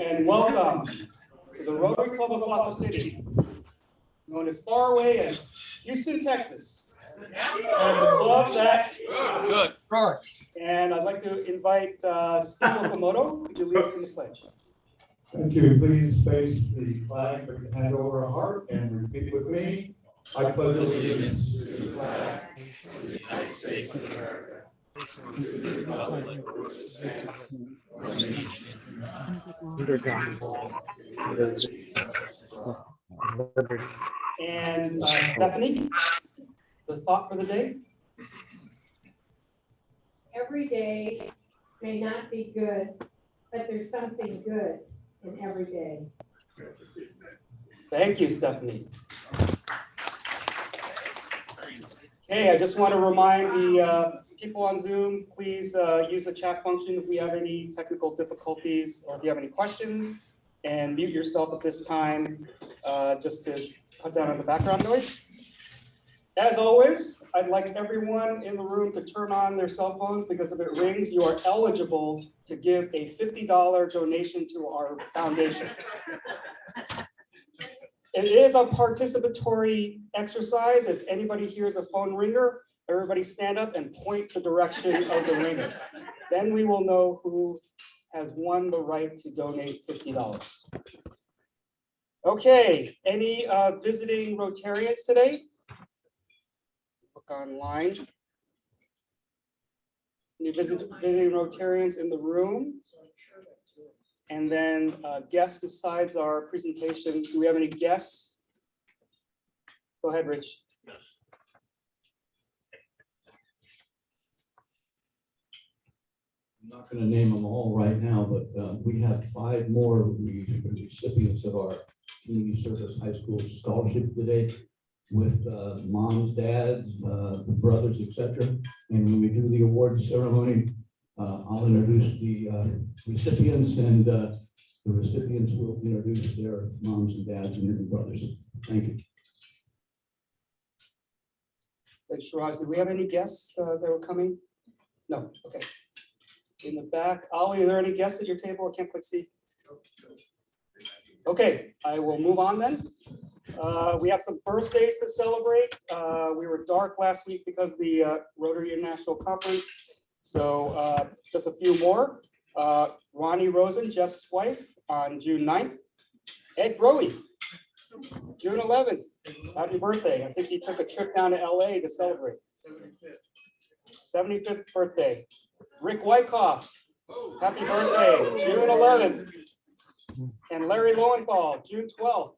And welcome to the Rotary Club of Fossil City, known as far away as Houston, Texas. As a club that Good. Rocks. And I'd like to invite Steve Okamoto to lead us in the pledge. Thank you. Please face the flag, put your hand over our heart, and repeat with me. I pledge allegiance to the flag of the United States of America, and to the republic for which it stands, one nation, under God, And Stephanie, the thought for the day? Every day may not be good, but there's something good in every day. Thank you, Stephanie. Okay, I just want to remind the people on Zoom, please use the chat function if we have any technical difficulties or if you have any questions, and mute yourself at this time just to cut down on the background noise. As always, I'd like everyone in the room to turn on their cell phones because if it rings, you are eligible to give a $50 donation to our foundation. It is a participatory exercise. If anybody hears a phone ringer, everybody stand up and point the direction of the ringer. Then we will know who has won the right to donate $50. Okay, any visiting Rotarians today? Look online. Any visiting Rotarians in the room? And then guests besides our presentation. Do we have any guests? Go ahead, Rich. I'm not going to name them all right now, but we have 5 more recipients of our community service high school scholarship today with moms, dads, brothers, etc. And when we do the award ceremony, I'll introduce the recipients, and the recipients will introduce their moms and dads and their brothers. Thank you. Thanks, Shiraz. Do we have any guests that were coming? No. Okay. In the back, Ollie, are there any guests at your table? I can't quite see. Okay, I will move on then. We have some birthdays to celebrate. We were dark last week because of the Rotary International Conference. So just a few more. Ronnie Rosen, Jeff's wife, on June 9th. Ed Broey, June 11th. Happy birthday. I think he took a trip down to LA to celebrate. 75th birthday. Rick Wyckoff, happy birthday, June 11th. And Larry Lowenthal, June 12th.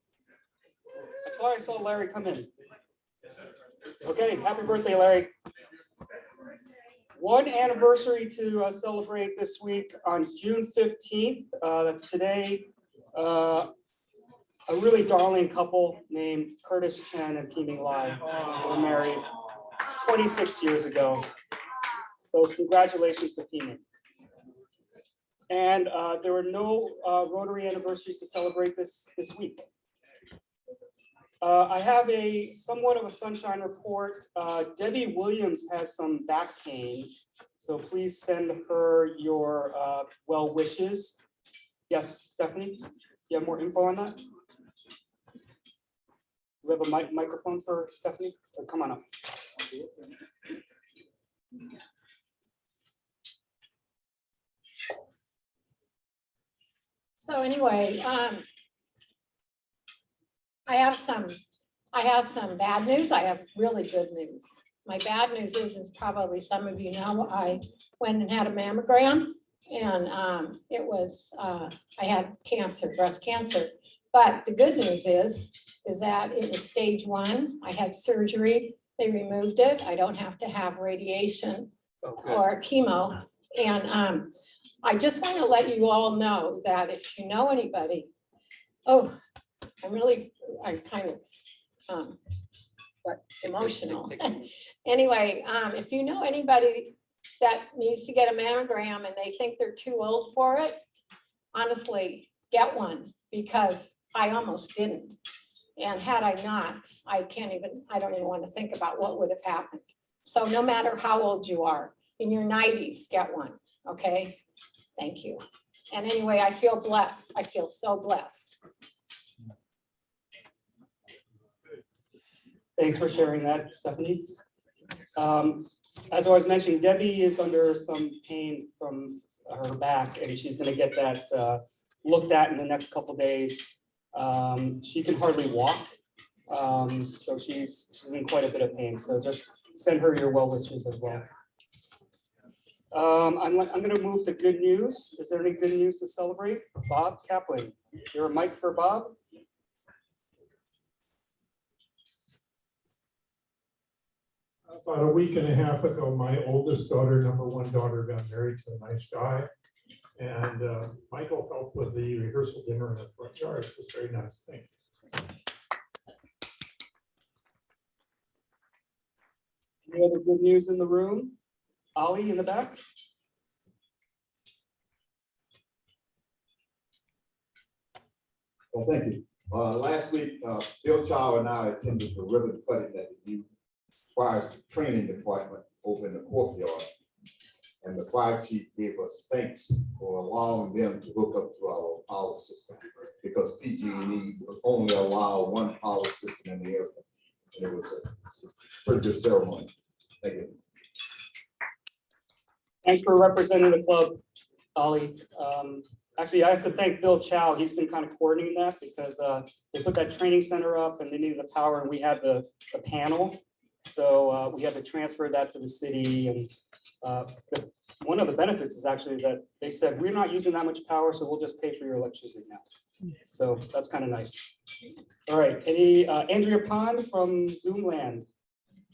I thought I saw Larry come in. Okay, happy birthday, Larry. One anniversary to celebrate this week on June 15th. That's today. A really darling couple named Curtis Chen and Piming Lai were married 26 years ago. So congratulations to Piming. And there were no Rotary anniversaries to celebrate this week. I have a somewhat of a sunshine report. Debbie Williams has some back pain, so please send her your well wishes. Yes, Stephanie, you have more info on that? We have a microphone for Stephanie. Oh, come on up. So anyway, I have some bad news. I have really good news. My bad news is probably some of you know, I went and had a mammogram, and it was, I had cancer, breast cancer. But the good news is that it was stage 1. I had surgery. They removed it. I don't have to have radiation or chemo. And I just want to let you all know that if you know anybody, I'm kind of emotional. Anyway, if you know anybody that needs to get a mammogram and they think they're too old for it, honestly, get one, because I almost didn't. And had I not, I don't even want to think about what would have happened. So no matter how old you are, in your 90s, get one, okay? Thank you. And anyway, I feel blessed. I feel so blessed. Thanks for sharing that, Stephanie. As I was mentioning, Debbie is under some pain from her back, and she's going to get that looked at in the next couple of days. She can hardly walk, so she's in quite a bit of pain. So just send her your well wishes as well. I'm going to move to good news. Is there any good news to celebrate? Bob Kaplan, you're a mic for Bob. About a week and a half ago, my oldest daughter, number one daughter, got married to a nice guy. And Michael helped with the rehearsal dinner in the front yard. It was a very nice thing. Any other good news in the room? Ali in the back? Well, thank you. Last week, Bill Chow and I attended the ribbon cutting at the new fire training department over in the courtyard. And the fire chief gave us thanks for allowing them to hook up to our power system, because PG&E would only allow one power system in the area. And it was a pretty good ceremony. Thank you. Thanks for representing the club, Ali. Actually, I have to thank Bill Chow. He's been kind of coordinating that, because they put that training center up and they needed the power, and we had the panel. So we had to transfer that to the city. And one of the benefits is actually that they said, we're not using that much power, so we'll just pay for your electricity now. So that's kind of nice. All right, any Andrea Pond from Zoom land.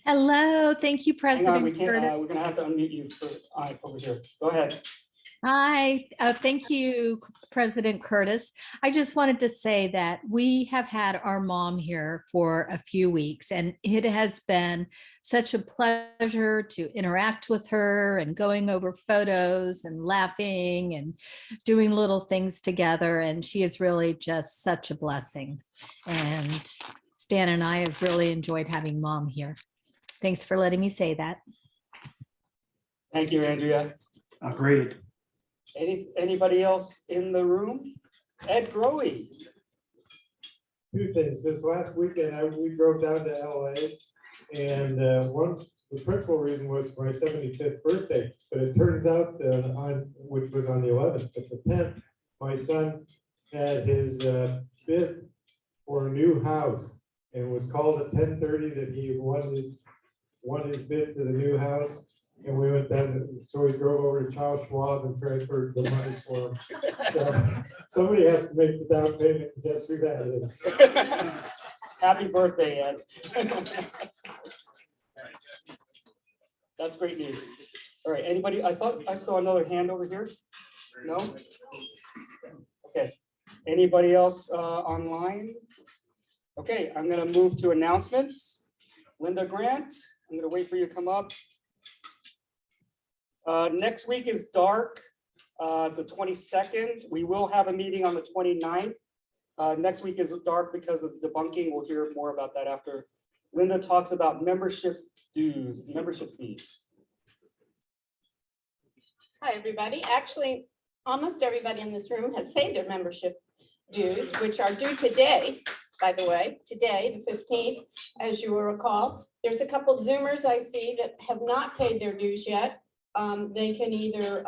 Hello, thank you, Hang on, we President can't, Curtis. we're gonna have to unmute you for, over here. Go ahead. Hi, thank you, President Curtis. I just wanted to say that we have had our mom here for a few weeks, and it has been such a pleasure to interact with her and going over photos and laughing and doing little things together. And she is really just such a blessing. And Stan and I have really enjoyed having Mom here. Thanks for letting me say that. Thank you, Andrea. Agreed. Anybody else in the room? Ed Groe. Two things. This last weekend, we drove down to LA, and the principal reason was my 75th birthday. But it turns out which was on the 11th, but the 10th, my son had his bid for a new house, and was called at 10:30 that he won his bid for the new house. And we went down, so we drove over to Charles Schwab and transferred the money for him. So somebody has to make the down payment, and guess who that is? Happy birthday, Ed. That's great news. All right, anybody, I thought I saw another hand over here. No? Okay, anybody else online? Okay, I'm gonna move to announcements. Linda Grant, I'm gonna wait for you to come up. Next week is dark, the 22nd. We will have a meeting on the 29th. Next week is dark because of debunking. We'll hear more about that after Linda talks about membership dues, membership fees. Hi, everybody. Actually, almost everybody in this room has paid their membership dues, which are due today, by the way, today, the 15th, as you will recall. There's a couple Zoomers I see that have not paid their dues yet. They can either,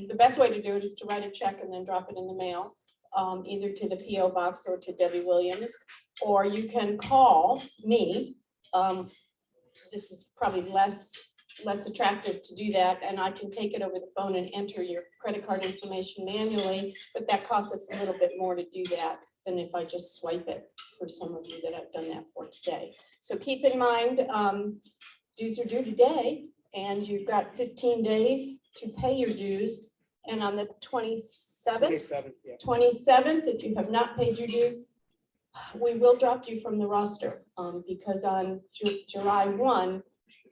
the best way to do it is to write a check and then drop it in the mail, either to the PO box or to Debbie Williams, or you can call me. This is probably less attractive to do that, and I can take it over the phone and enter your credit card information manually, but that costs us a little bit more to do that than if I just swipe it for some of you that I've done that for today. So keep in mind, dues are due today, and you've got 15 days to pay your dues. And on the 27th, Yeah. 27th, if you have not paid your dues, we will drop you from the roster because on July 1,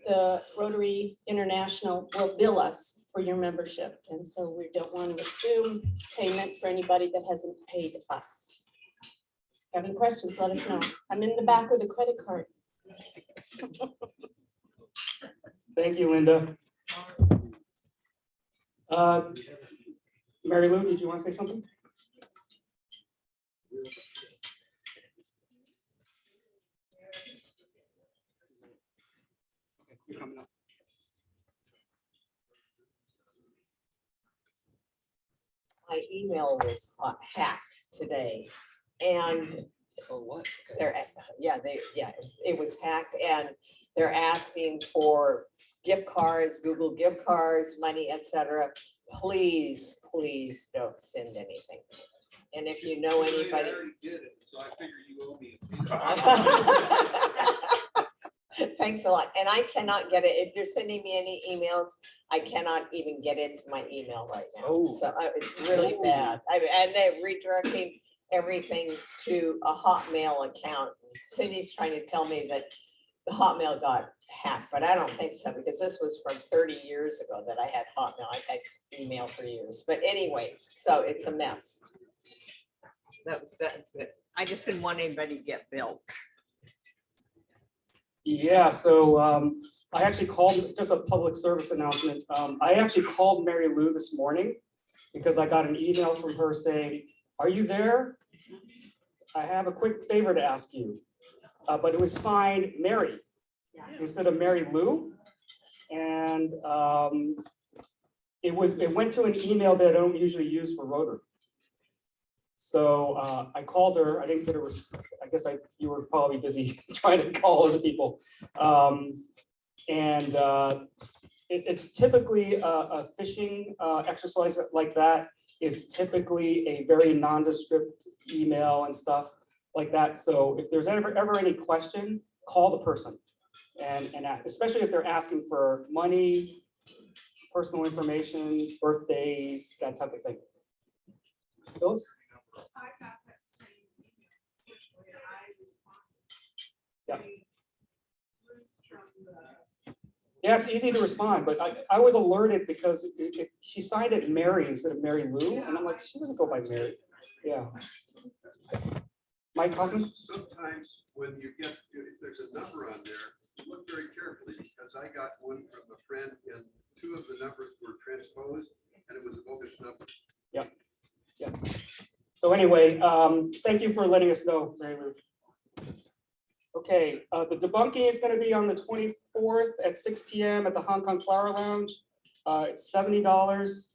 the Rotary International will bill us for your membership. And so we don't want to assume payment for anybody that hasn't paid us. Have any questions, let us know. I'm in the back with a credit card. Thank you, Linda. Mary Lou, did you want to say something? Okay, you're coming up. My email was hacked today, and Oh, what? they're, it was hacked, and they're asking for gift cards, Google gift cards, money, etc. Please, please don't send anything. And if you know anybody. So I figure you owe me. Thanks a lot. And I cannot get it. If you're sending me any emails, I cannot even get into my email right now. Oh. So it's really bad. And they're redirecting everything to a Hotmail account. Cindy's trying to tell me that the Hotmail got hacked, but I don't think so, because this was from 30 years ago that I had Hotmail. I've had email for years. But anyway, so it's a mess. I just didn't want anybody to get billed. Yeah, so I actually called, just a public service announcement. I actually called Mary Lou this morning because I got an email from her saying, are you there? I have a quick favor to ask you. But it was signed Mary instead of Mary Lou. And it went to an email that I don't usually use for Rotary. So I called her. I didn't get a response. I guess you were probably busy trying to call other people. It's typically a phishing exercise like that is typically a very nondescript email and stuff like that. So if there's ever any question, call the person, and especially if they're asking for money, personal information, birthdays, that type of thing. Phyllis? I got that same email, which way I responded. Yeah. From the Yeah, it's easy to respond, but I was alerted because she signed it Mary instead of Mary Lou, and I'm like, she doesn't go by Mary. Yeah. Mike Hoffman? Sometimes when you get, if there's a number on there, look very carefully, because I got one from a friend and two of the numbers were transposed and it was a bogus number. Yeah. Yeah. So anyway, thank you for letting us know, Mary Lou. Okay, the debunking is going to be on the 24th at 6 p.m. at the Hong Kong Flower Lounge. It's $70.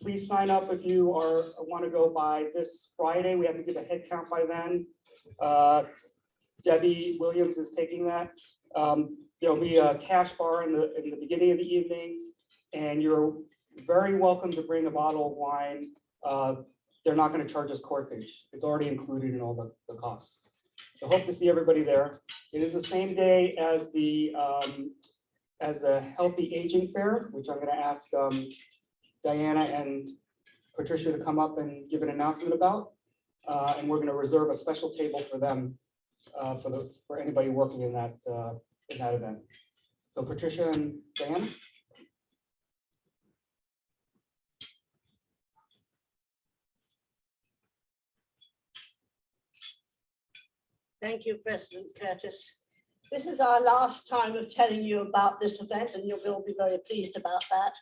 Please sign up if you want to go by this Friday. We have to give a head count by then. Debbie Williams is taking that. There'll be a cash bar in the beginning of the evening, and you're very welcome to bring a bottle of wine. They're not going to charge us corkage. It's already included in all the costs. So hope to see everybody there. It is the same day as the Healthy Aging Fair, which I'm going to ask Diana and Patricia to come up and give an announcement about. And we're going to reserve a special table for them, for anybody working in that event. So Patricia and Diana. Thank you, President Curtis. This is our last time of telling you about this event, and you will be very pleased about that.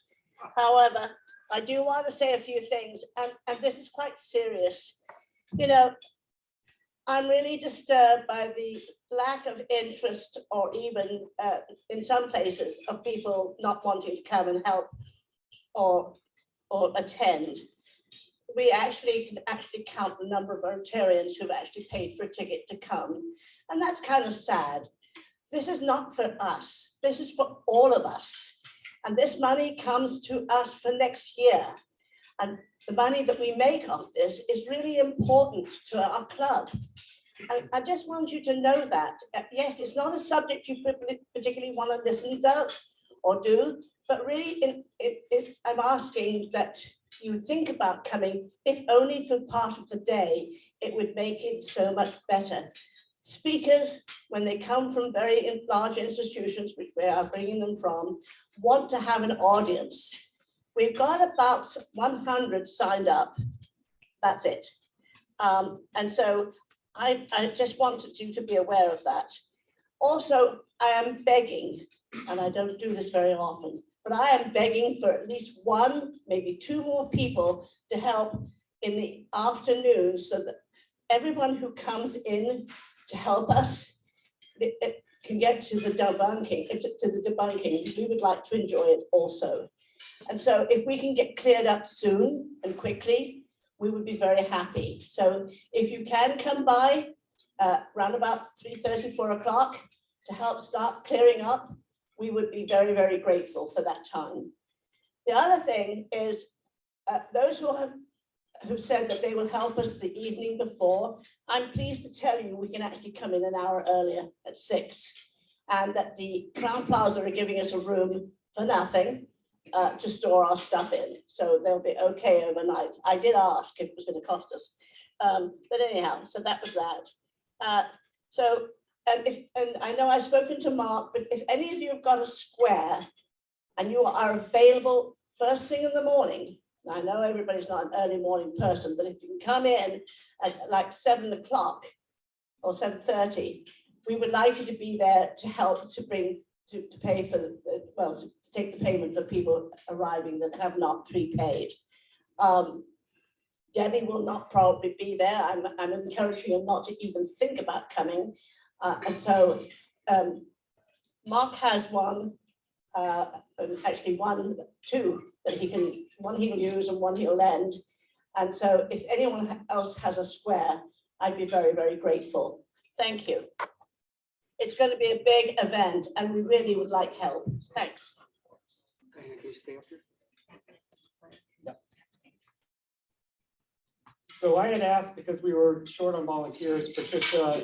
However, I do want to say a few things, and this is quite serious. You know, I'm really disturbed by the lack of interest, or even in some places, of people not wanting to come and help or attend. We can count the number of Rotarians who've actually paid for a ticket to come. And that's kind of sad. This is not for us. This is for all of us. And this money comes to us for next year. And the money that we make off this is really important to our club. I just want you to know that. Yes, it's not a subject you particularly want to listen to or do, but really I'm asking that you think about coming, if only for part of the day. It would make it so much better. Speakers, when they come from very large institutions, which we are bringing them from, want to have an audience. We've got about 100 signed up. That's it. And so I just wanted you to be aware of that. Also, I am begging, and I don't do this very often, but I am begging for at least one, maybe two more people to help in the afternoon so that everyone who comes in to help us can get to the debunking. We would like to enjoy it also. And so if we can get cleared up soon and quickly, we would be very happy. So if you can come by round about 3:30, 4 o'clock to help start clearing up, we would be very, very grateful for that time. The other thing is those who have said that they will help us the evening before, I'm pleased to tell you we can actually come in an hour earlier at 6. And that the Crown Plaza are giving us a room for nothing to store our stuff in. So they'll be okay overnight. I did ask if it was going to cost us. But anyhow, so that was that. And I know I've spoken to Mark, but if any of you have got a square and you are available first thing in the morning, I know everybody's not an early morning person, but if you can come in at like 7 o'clock or 7:30, we would like you to be there to help to pay for to take the payment for people arriving that have not prepaid. Debbie will not probably be there. I'm encouraging her not to even think about coming. And so Mark has one, actually two that one he'll use and one he'll lend. And so if anyone else has a square, I'd be very, very grateful. Thank you. It's going to be a big event and we really would like help. Thanks. Diana, can you stay up here? Yep. So I had asked, because we were short on volunteers, Patricia,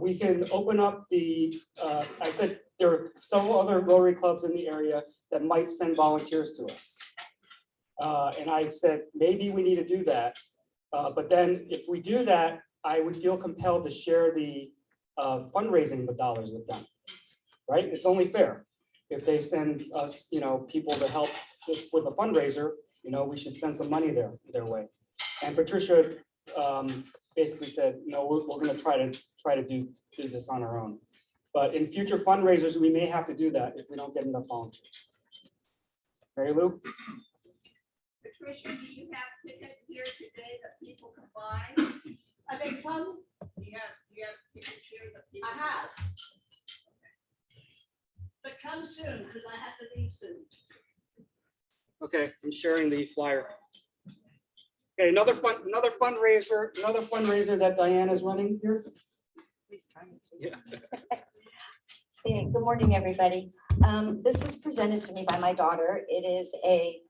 we can open up I said there are several other Rotary clubs in the area that might send volunteers to us. And I said, maybe we need to do that. But then if we do that, I would feel compelled to share the fundraising dollars with them, right? It's only fair. If they send us, people to help with a fundraiser, we should send some money their way. And Patricia basically said, no, we're going to try to do this on our own. But in future fundraisers, we may have to do that if we don't get enough volunteers. Mary Lou? Patricia, do you have tickets here today that people can buy? Are they come? Do you have tickets here that people? I have. But come soon, because I have to leave soon. Okay, I'm sharing the flyer. Okay, another fundraiser that Diana's running here. Yeah. Hey, good morning, everybody. This was presented to me by my daughter. It is a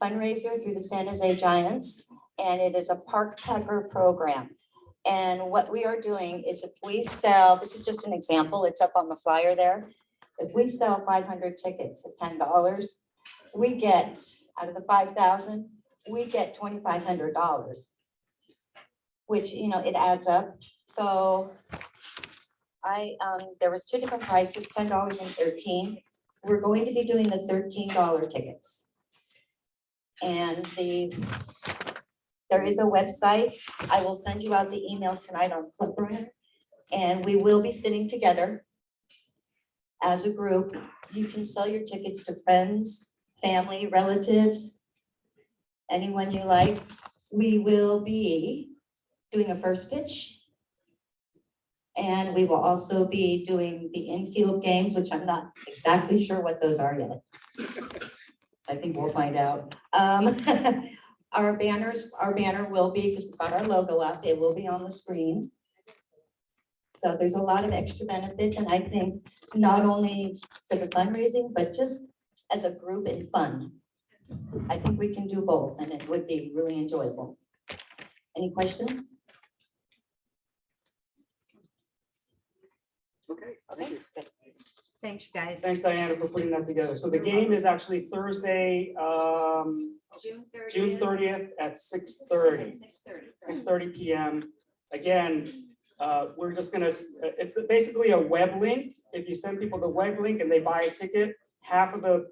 fundraiser through the San Jose Giants, and it is a park packer program. And what we are doing is if we sell, this is just an example, it's up on the flyer there. If we sell 500 tickets at $10, we get, out of the 5,000, we get $2,500, which, it adds up. So there was two different prices, $10 and $13. We're going to be doing the $13 tickets. And there is a website. I will send you out the email tonight on Clipper. And we will be sitting together as a group. You can sell your tickets to friends, family, relatives, anyone you like. We will be doing a first pitch. And we will also be doing the infield games, which I'm not exactly sure what those are yet. I think we'll find out. Our banner will be, because we've got our logo up, it will be on the screen. So there's a lot of extra benefits, and I think not only for the fundraising, but just as a group and fun. I think we can do both, and it would be really enjoyable. Any questions? Okay, thank you. Thanks, guys. Thanks, Diana, for putting that together. So the game is actually Thursday, June 30th at 6:30. 6:30 p.m. Again, we're just gonna, it's basically a web link. If you send people the web link and they buy a ticket, half of the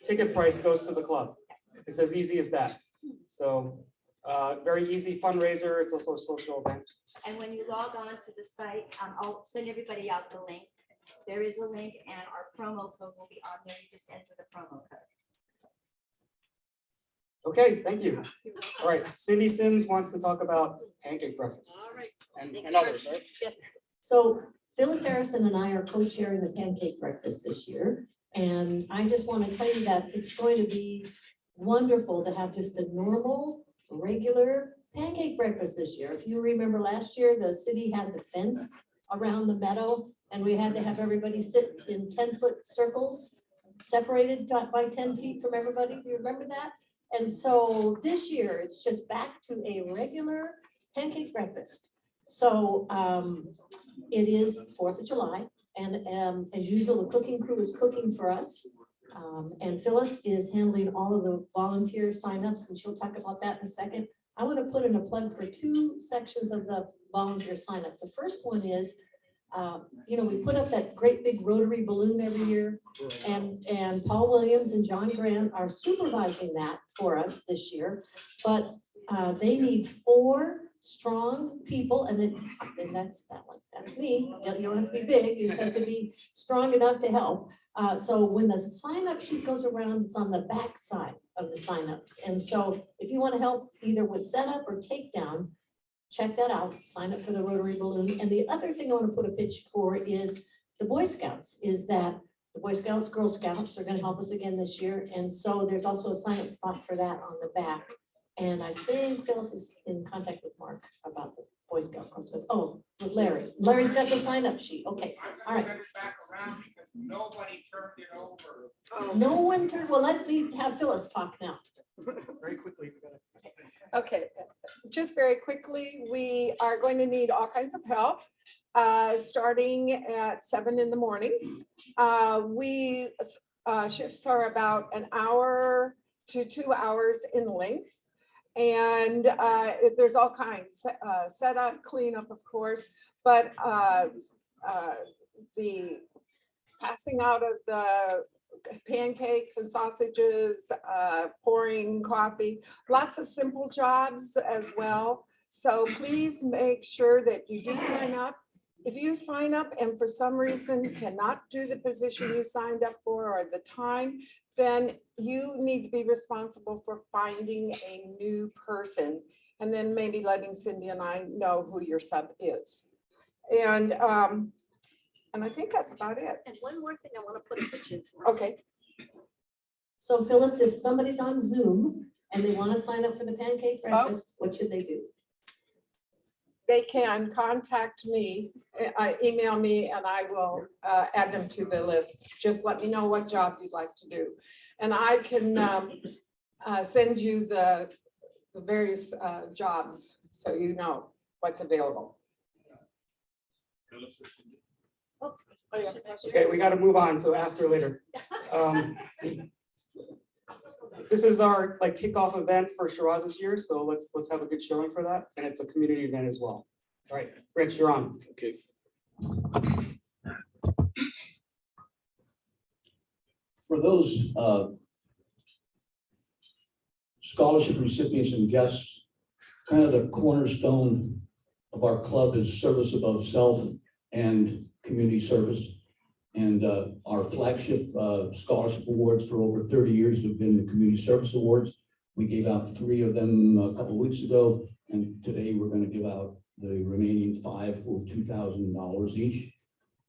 ticket price goes to the club. It's as easy as that. So very easy fundraiser. It's also a social event. And when you log on to the site, I'll send everybody out the link. There is a link and our promo code will be on there. You just enter the promo code. Okay, thank you. All right, Cindy Sims wants to talk about pancake breakfast All right. and others, right? Yes. So Phyllis Harrison and I are co-chairing the pancake breakfast this year. And I just want to tell you that it's going to be wonderful to have just a normal, regular pancake breakfast this year. If you remember last year, the city had the fence around the meadow and we had to have everybody sit in 10-foot circles, separated by 10 feet from everybody. Do you remember that? And so this year, it's just back to a regular pancake breakfast. So it is 4th of July, and as usual, the cooking crew is cooking for us. And Phyllis is handling all of the volunteer signups, and she'll talk about that in a second. I want to put in a plug for 2 sections of the volunteer signup. The first one is, we put up that great big Rotary balloon every year, and Paul Williams and John Grant are supervising that for us this year. But they need 4 strong people, and that's that one. That's me. You don't have to be big. You just have to be strong enough to help. So when the sign-up sheet goes around, it's on the back side of the sign-ups. And so if you want to help either with setup or takedown, check that out. Sign up for the Rotary balloon. And the other thing I want to put a pitch for is the Boy Scouts. Is that the Boy Scouts, Girl Scouts are going to help us again this year. And so there's also a sign-up spot for that on the back. And I think Phyllis is in contact with Mark about the Boy Scout. Oh, with Larry. Larry's got the sign-up sheet. Okay, all right. Nobody turned it over. No one turned, well, let me have Phyllis talk now. Very quickly. Okay, just very quickly, we are going to need all kinds of help, starting at 7 in the morning. Shifts are about an hour to 2 hours in length. And there's all kinds, setup, cleanup, of course, but the passing out of the pancakes and sausages, pouring coffee, lots of simple jobs as well. So please make sure that you do sign up. If you sign up and for some reason cannot do the position you signed up for or the time, then you need to be responsible for finding a new person and then maybe letting Cindy and I know who your sub is. And I think that's about it. And one more thing I want to put a pitch in for. Okay. So Phyllis, if somebody's on Zoom and they want to sign up for the pancake breakfast, what should they do? They can contact me, email me, and I will add them to the list. Just let me know what job you'd like to do. And I can send you the various jobs so you know what's available. Oh, yeah. Okay, we got to move on, so ask her later. This is our kickoff event for Shiraz this year, so let's have a good showing for that, and it's a community event as well. All right, Rich, you're on. Okay. For those scholarship recipients and guests, kind of the cornerstone of our club is service above self and community service. And our flagship scholarship awards for over 30 years have been the Community Service Awards. We gave out 3 of them a couple of weeks ago, and today we're going to give out the remaining 5 for $2,000 each.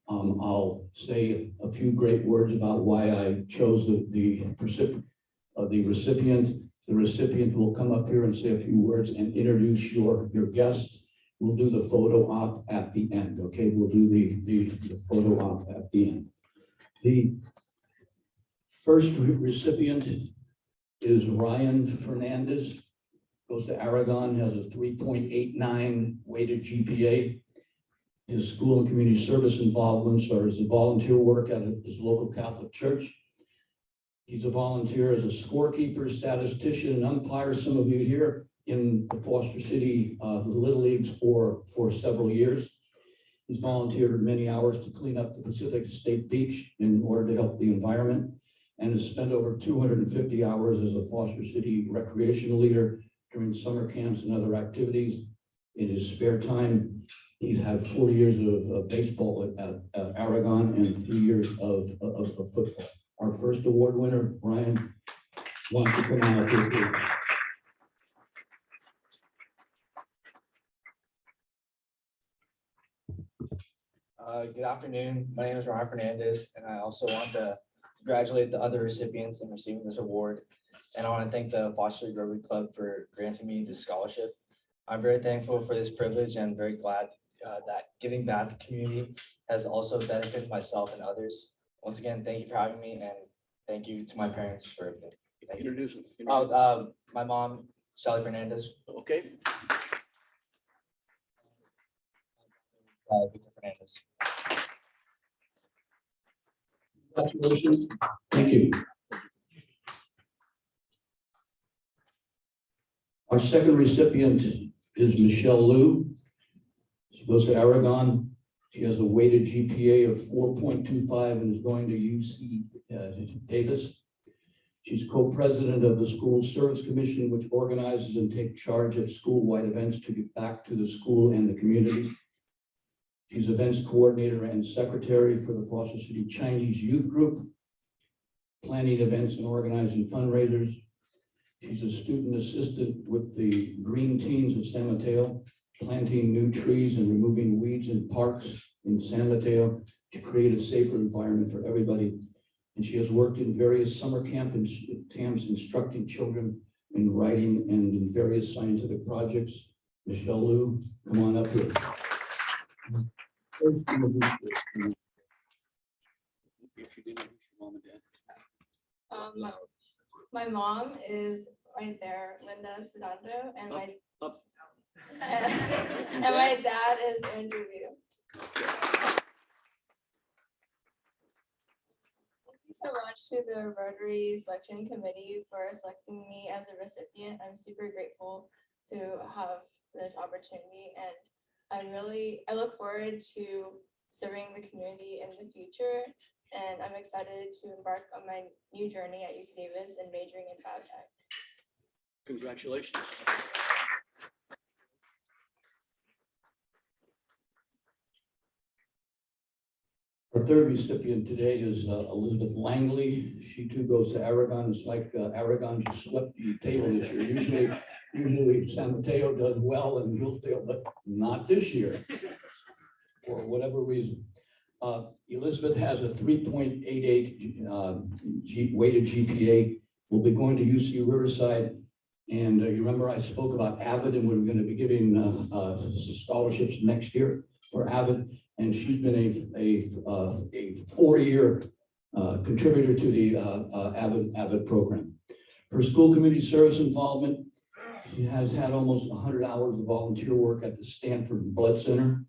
I'll say a few great words about why I chose the recipient. The recipient will come up here and say a few words and introduce your guest. We'll do the photo op at the end, okay? We'll do the photo op at the end. The first recipient is Ryan Fernandez, goes to Aragon, has a 3.89 weighted GPA. His school and community service involvements are his volunteer work at his local Catholic church. He's a volunteer as a scorekeeper, statistician, and umpire, some of you here, in the Foster City Little Leagues for several years. He's volunteered many hours to clean up the Pacific State Beach in order to help the environment, and has spent over 250 hours as a Foster City recreation leader during summer camps and other activities. In his spare time, he's had 4 years of baseball at Aragon and 3 years of football. Our first award winner, Ryan, wants to come out here. Good afternoon. My name is Ryan Fernandez, and I also want to congratulate the other recipients in receiving this award. And I want to thank the Foster Rotary Club for granting me this scholarship. I'm very thankful for this privilege and very glad that giving back to the community has also benefited myself and others. Once again, thank you for having me, and thank you to my parents for everything. Thank you. Introduce him. My mom, Shelly Fernandez. Okay. Victor Fernandez. Congratulations. Thank you. Our second recipient is Michelle Liu. She goes to Aragon. She has a weighted GPA of 4.25 and is going to UC Davis. She's co-president of the School Service Commission, which organizes and takes charge of school-wide events to give back to the school and the community. She's events coordinator and secretary for the Foster City Chinese Youth Group, planning events and organizing fundraisers. She's a student assistant with the Green Teens of San Mateo, planting new trees and removing weeds in parks in San Mateo to create a safer environment for everybody. And she has worked in various summer camps instructing children in writing and in various scientific projects. Michelle Liu, come on up here. My mom is right there, Linda Susanto, and and my dad is Andrew Liu. Thank you so much to the Rotary Selection Committee for selecting me as a recipient. I'm super grateful to have this opportunity, and I look forward to serving the community in the future, and I'm excited to embark on my new journey at UC Davis and majoring in biotech. Congratulations. Our third recipient today is Elizabeth Langley. She too goes to Aragon. It's like Aragon just swept the table this year. Usually San Mateo does well in Hillsdale, but not this year for whatever reason. Elizabeth has a 3.88 weighted GPA. Will be going to UC Riverside. And you remember I spoke about AVID, and we're going to be giving scholarships next year for AVID. And she's been a 4-year contributor to the AVID program. Her school community service involvement, she has had almost 100 hours of volunteer work at the Stanford Blood Center.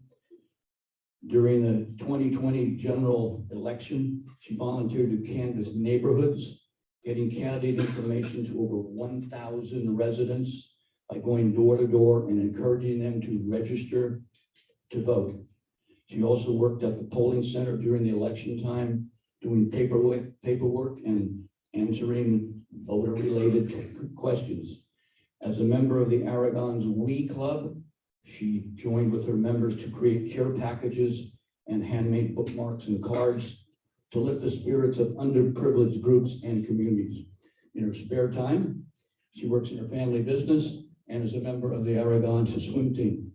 During the 2020 general election, she volunteered to canvass neighborhoods, getting candidate information to over 1,000 residents by going door to door and encouraging them to register to vote. She also worked at the polling center during the election time, doing paperwork and answering voter-related questions. As a member of the Aragon's We Club, she joined with her members to create care packages and handmade bookmarks and cards to lift the spirits of underprivileged groups and communities. In her spare time, she works in her family business and is a member of the Aragon swim team.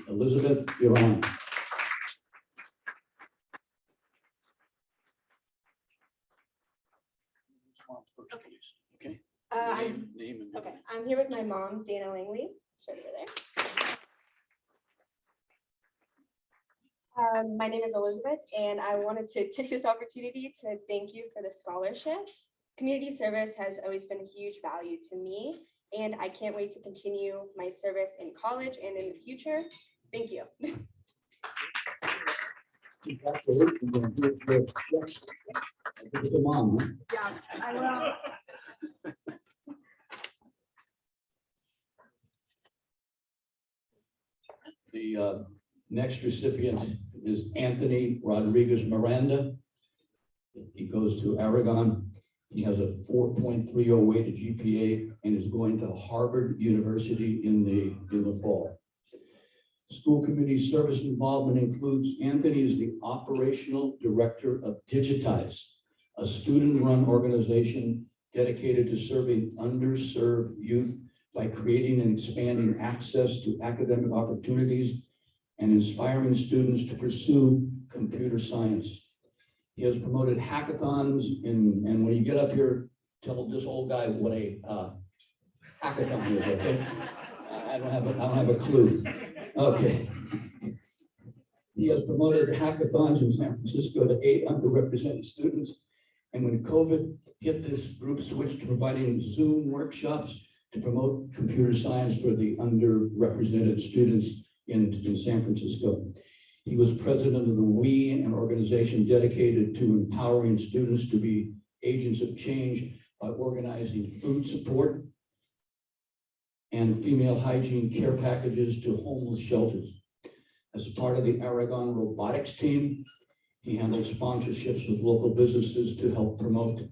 Elizabeth, you're on. I'm here with my mom, Dana Langley. Show her there. My name is Elizabeth, and I wanted to take this opportunity to thank you for the scholarship. Community service has always been a huge value to me, and I can't wait to continue my service in college and in the future. Thank you. Yeah, I will. The next recipient is Anthony Rodriguez Miranda. He goes to Aragon. He has a 4.30 weighted GPA and is going to Harvard University in the fall. School community service involvement includes Anthony is the operational director of Digitize, a student-run organization dedicated to serving underserved youth by creating and expanding access to academic opportunities and inspiring students to pursue computer science. He has promoted hackathons and when you get up here, tell this old guy what a hackathon is, okay? I don't have a clue. Okay. He has promoted hackathons in San Francisco to 8 underrepresented students. And when COVID hit, this group switched to providing Zoom workshops to promote computer science for the underrepresented students in San Francisco. He was president of the We, an organization dedicated to empowering students to be agents of change by organizing food support and female hygiene care packages to homeless shelters. As part of the Aragon robotics team, he handled sponsorships with local businesses to help promote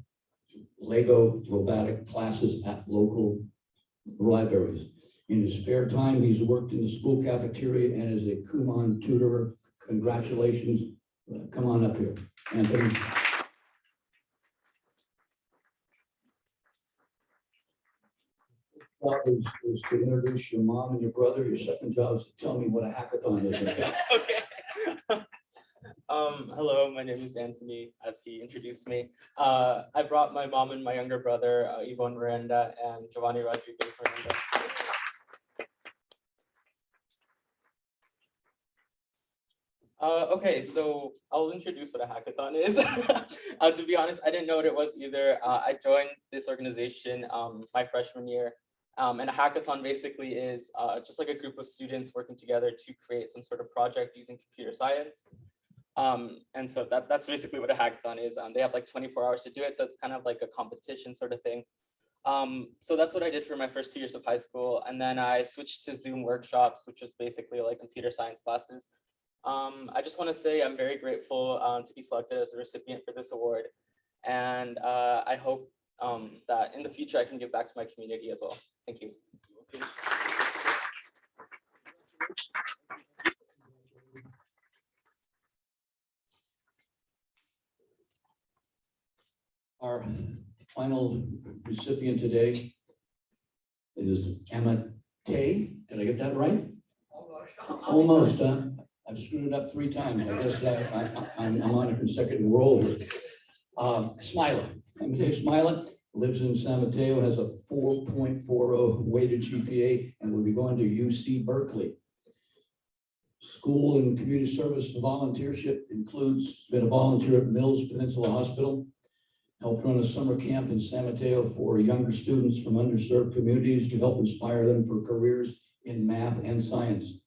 Lego robotic classes at local libraries. In his spare time, he's worked in the school cafeteria and is a Kumon tutor. Congratulations. Come on up here, Anthony. Job is to introduce your mom and your brother. Your second job is to tell me what a hackathon is. Okay. Okay. Hello, my name is Anthony, as he introduced me. I brought my mom and my younger brother, Yvonne Miranda and Giovanni Rodriguez Miranda. Okay, so I'll introduce what a hackathon is. To be honest, I didn't know what it was either. I joined this organization my freshman year. And a hackathon basically is just like a group of students working together to create some sort of project using computer science. And so that's basically what a hackathon is. They have like 24 hours to do it, so it's kind of like a competition sort of thing. So that's what I did for my first 2 years of high school. And then I switched to Zoom workshops, which was basically like computer science classes. I just want to say I'm very grateful to be selected as a recipient for this award. And I hope that in the future I can give back to my community as well. Thank you. Our final recipient today is Emma Tay. Did I get that right? Almost, huh? I've screwed it up 3 times. I guess I'm on a consecutive roll here. Smiler. Emma Tay Smiler lives in San Mateo, has a 4.40 weighted GPA, and will be going to UC Berkeley. School and community service volunteership includes been a volunteer at Mills Peninsula Hospital, helped run a summer camp in San Mateo for younger students from underserved communities to help inspire them for careers in math and science.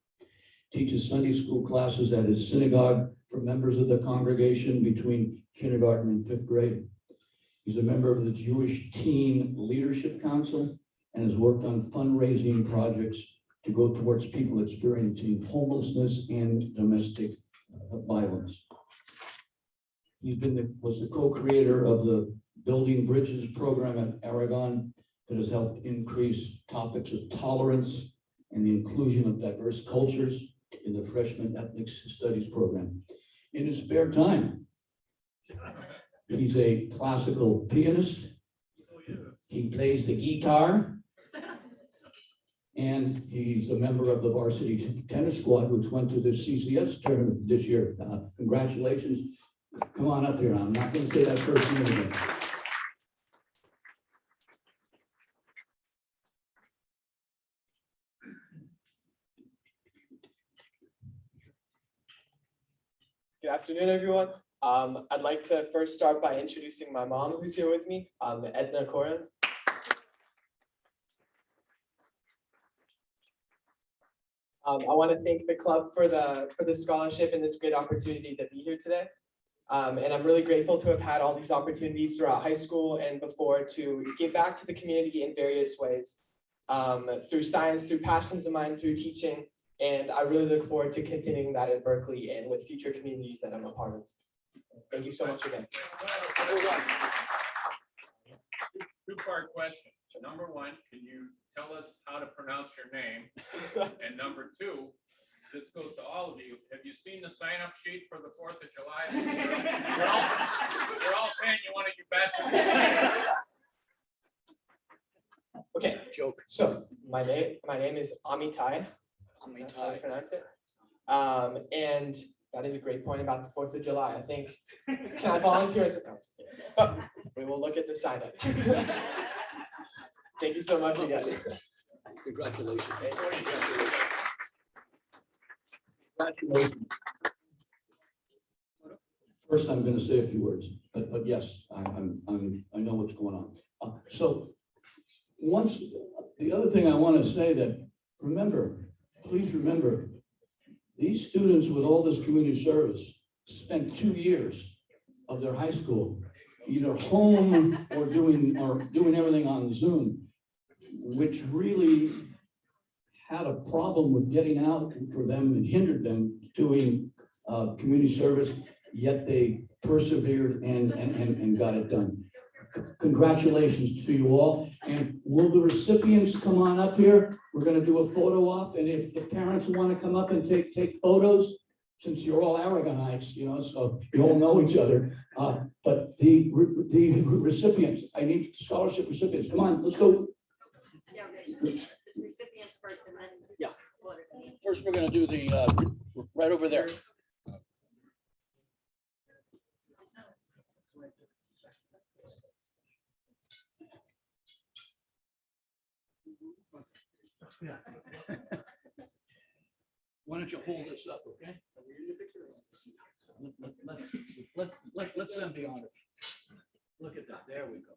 Teaches Sunday school classes at his synagogue for members of the congregation between kindergarten and 5th grade. He's a member of the Jewish Teen Leadership Council and has worked on fundraising projects to go towards people experiencing homelessness and domestic violence. He was the co-creator of the Building Bridges program at Aragon that has helped increase topics of tolerance and the inclusion of diverse cultures in the freshman ethnic studies program. In his spare time, he's a classical pianist. He plays the guitar. And he's a member of the varsity tennis squad, which went to the CCS tournament this year. Congratulations. Come on up here. I'm not going to say that first name again. Good afternoon, everyone. I'd like to first start by introducing my mom, who's here with me, Edna Corin. I want to thank the club for the scholarship and this great opportunity to be here today. And I'm really grateful to have had all these opportunities throughout high school and before to give back to the community in various ways, through science, through passions of mine, through teaching. And I really look forward to continuing that at Berkeley and with future communities that I'm a part of. Thank you so much again. Two-part question. Number one, can you tell us how to pronounce your name? And number two, this goes to all of you. Have you seen the sign-up sheet for the 4th of July? You're all saying you want to get back to Okay, joke. So my name is Amitai. That's how I pronounce it. And that is a great point about the 4th of July. I think, can I volunteer? We will look at the sign up. Thank you so much again. Congratulations. First, I'm going to say a few words, but yes, I know what's going on. So once, the other thing I want to say that, please remember, these students with all this community service spent 2 years of their high school either home or doing everything on Zoom, which really had a problem with getting out for them and hindered them doing community service, yet they persevered and got it done. Congratulations to you all. And will the recipients come on up here? We're going to do a photo op, and if the parents want to come up and take photos, since you're all Aragonites, so you all know each other. But the recipients, I need scholarship recipients. Come on, let's go. Yeah, this recipients first and then. Yeah. First, we're going to do the right over there. Why don't you hold this up, okay? Let's them be honest. Look at that. There we go.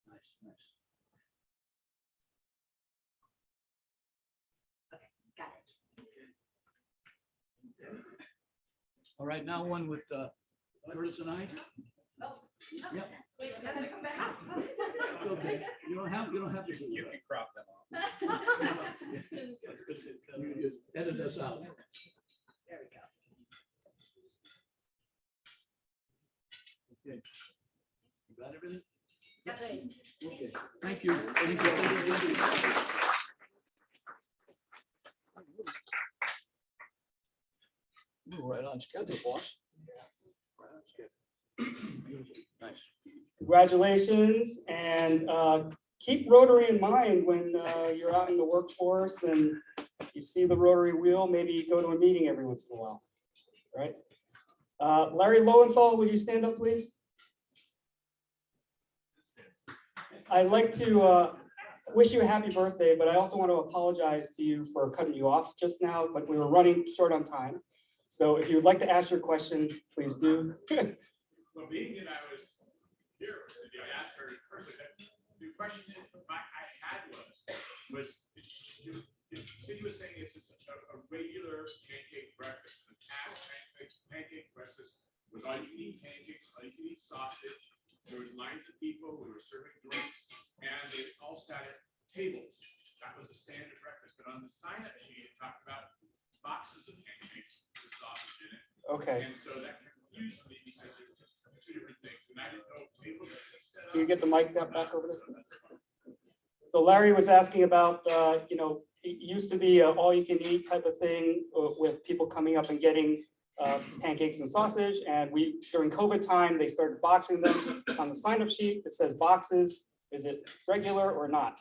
Nice, nice. Got it. All right, now one with Curtis and I. Yep. Wait, I'm gonna come back. Okay. You don't have to do You that. can crop them off. You just edit this out. There we go. Okay. You got everything? Got it. Okay. Thank you. Thank you. You're right on schedule, boss. Right on schedule. Beautiful. Nice. Congratulations, and keep Rotary in mind when you're out in the workforce and you see the Rotary wheel, maybe go to a meeting every once in a while, right? Larry Lowenthal, would you stand up, please? I'd like to wish you a happy birthday, but I also want to apologize to you for cutting you off just now, but we were running short on time. So if you'd like to ask your question, please do. Well, being that I was here, I asked her first, the question I had was, Cindy was saying it's a regular pancake breakfast. The past pancake breakfast was all you can eat pancakes, all you can eat sausage. There was lines of people, we were serving drinks, and they all sat at tables. That was a standard breakfast, but on the sign-up sheet, it talked about boxes of pancakes with sausage in it. Okay. And so that confused me because there's two different things, and I didn't know if tables could be set up. Can you get the mic back over there? So Larry was asking about, it used to be an all-you-can-eat type of thing with people coming up and getting pancakes and sausage. And during COVID time, they started boxing them on the sign-up sheet. It says boxes. Is it regular or not?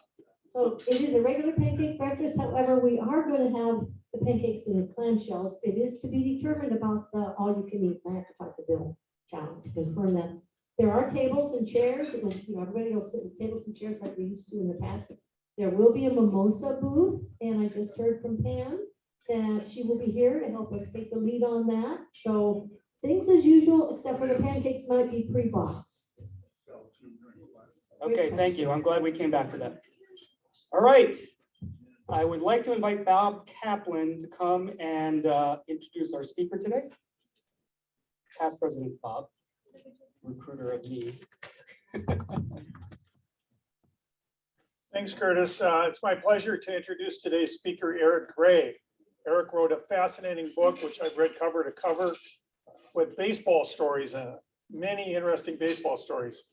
So it is a regular pancake breakfast. However, we are going to have the pancakes in the clamshells. It is to be determined about the all-you-can-eat. I have to fight the bill challenge to confirm that. There are tables and chairs. Everybody will sit at tables and chairs like we used to in the past. There will be a mimosa booth, and I just heard from Pam that she will be here to help us take the lead on that. So things as usual, except for the pancakes might be pre-boxed. Okay, thank you. I'm glad we came back to that. All right. I would like to invite Bob Kaplan to come and introduce our speaker today. Past President Bob, recruiter of me. Thanks, Curtis. It's my pleasure to introduce today's speaker, Eric Gray. Eric wrote a fascinating book, which I've read cover to cover, with baseball stories in it, many interesting baseball stories.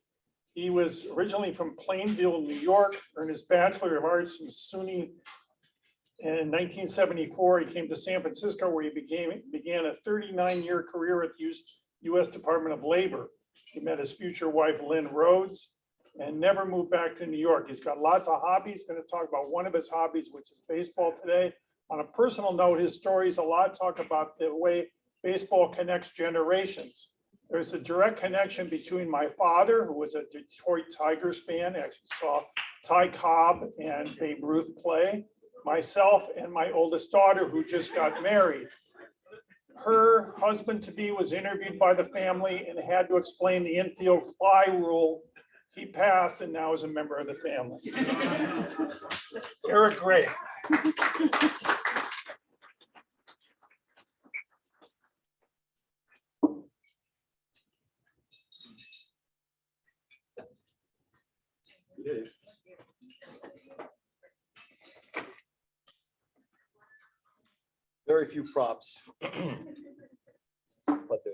He was originally from Plainville, New York, earned his Bachelor of Arts from SUNY. And in 1974, he came to San Francisco, where he began a 39-year career at the U.S. Department of Labor. He met his future wife, Lynn Rhodes, and never moved back to New York. He's got lots of hobbies. Going to talk about one of his hobbies, which is baseball today. On a personal note, his stories a lot talk about the way baseball connects generations. There's a direct connection between my father, who was a Detroit Tigers fan, actually saw Ty Cobb and Babe Ruth play, myself and my oldest daughter, who just got married. Her husband-to-be was interviewed by the family and had to explain the infield fly rule. He passed and now is a member of the family. Eric Gray. Very few props, but they're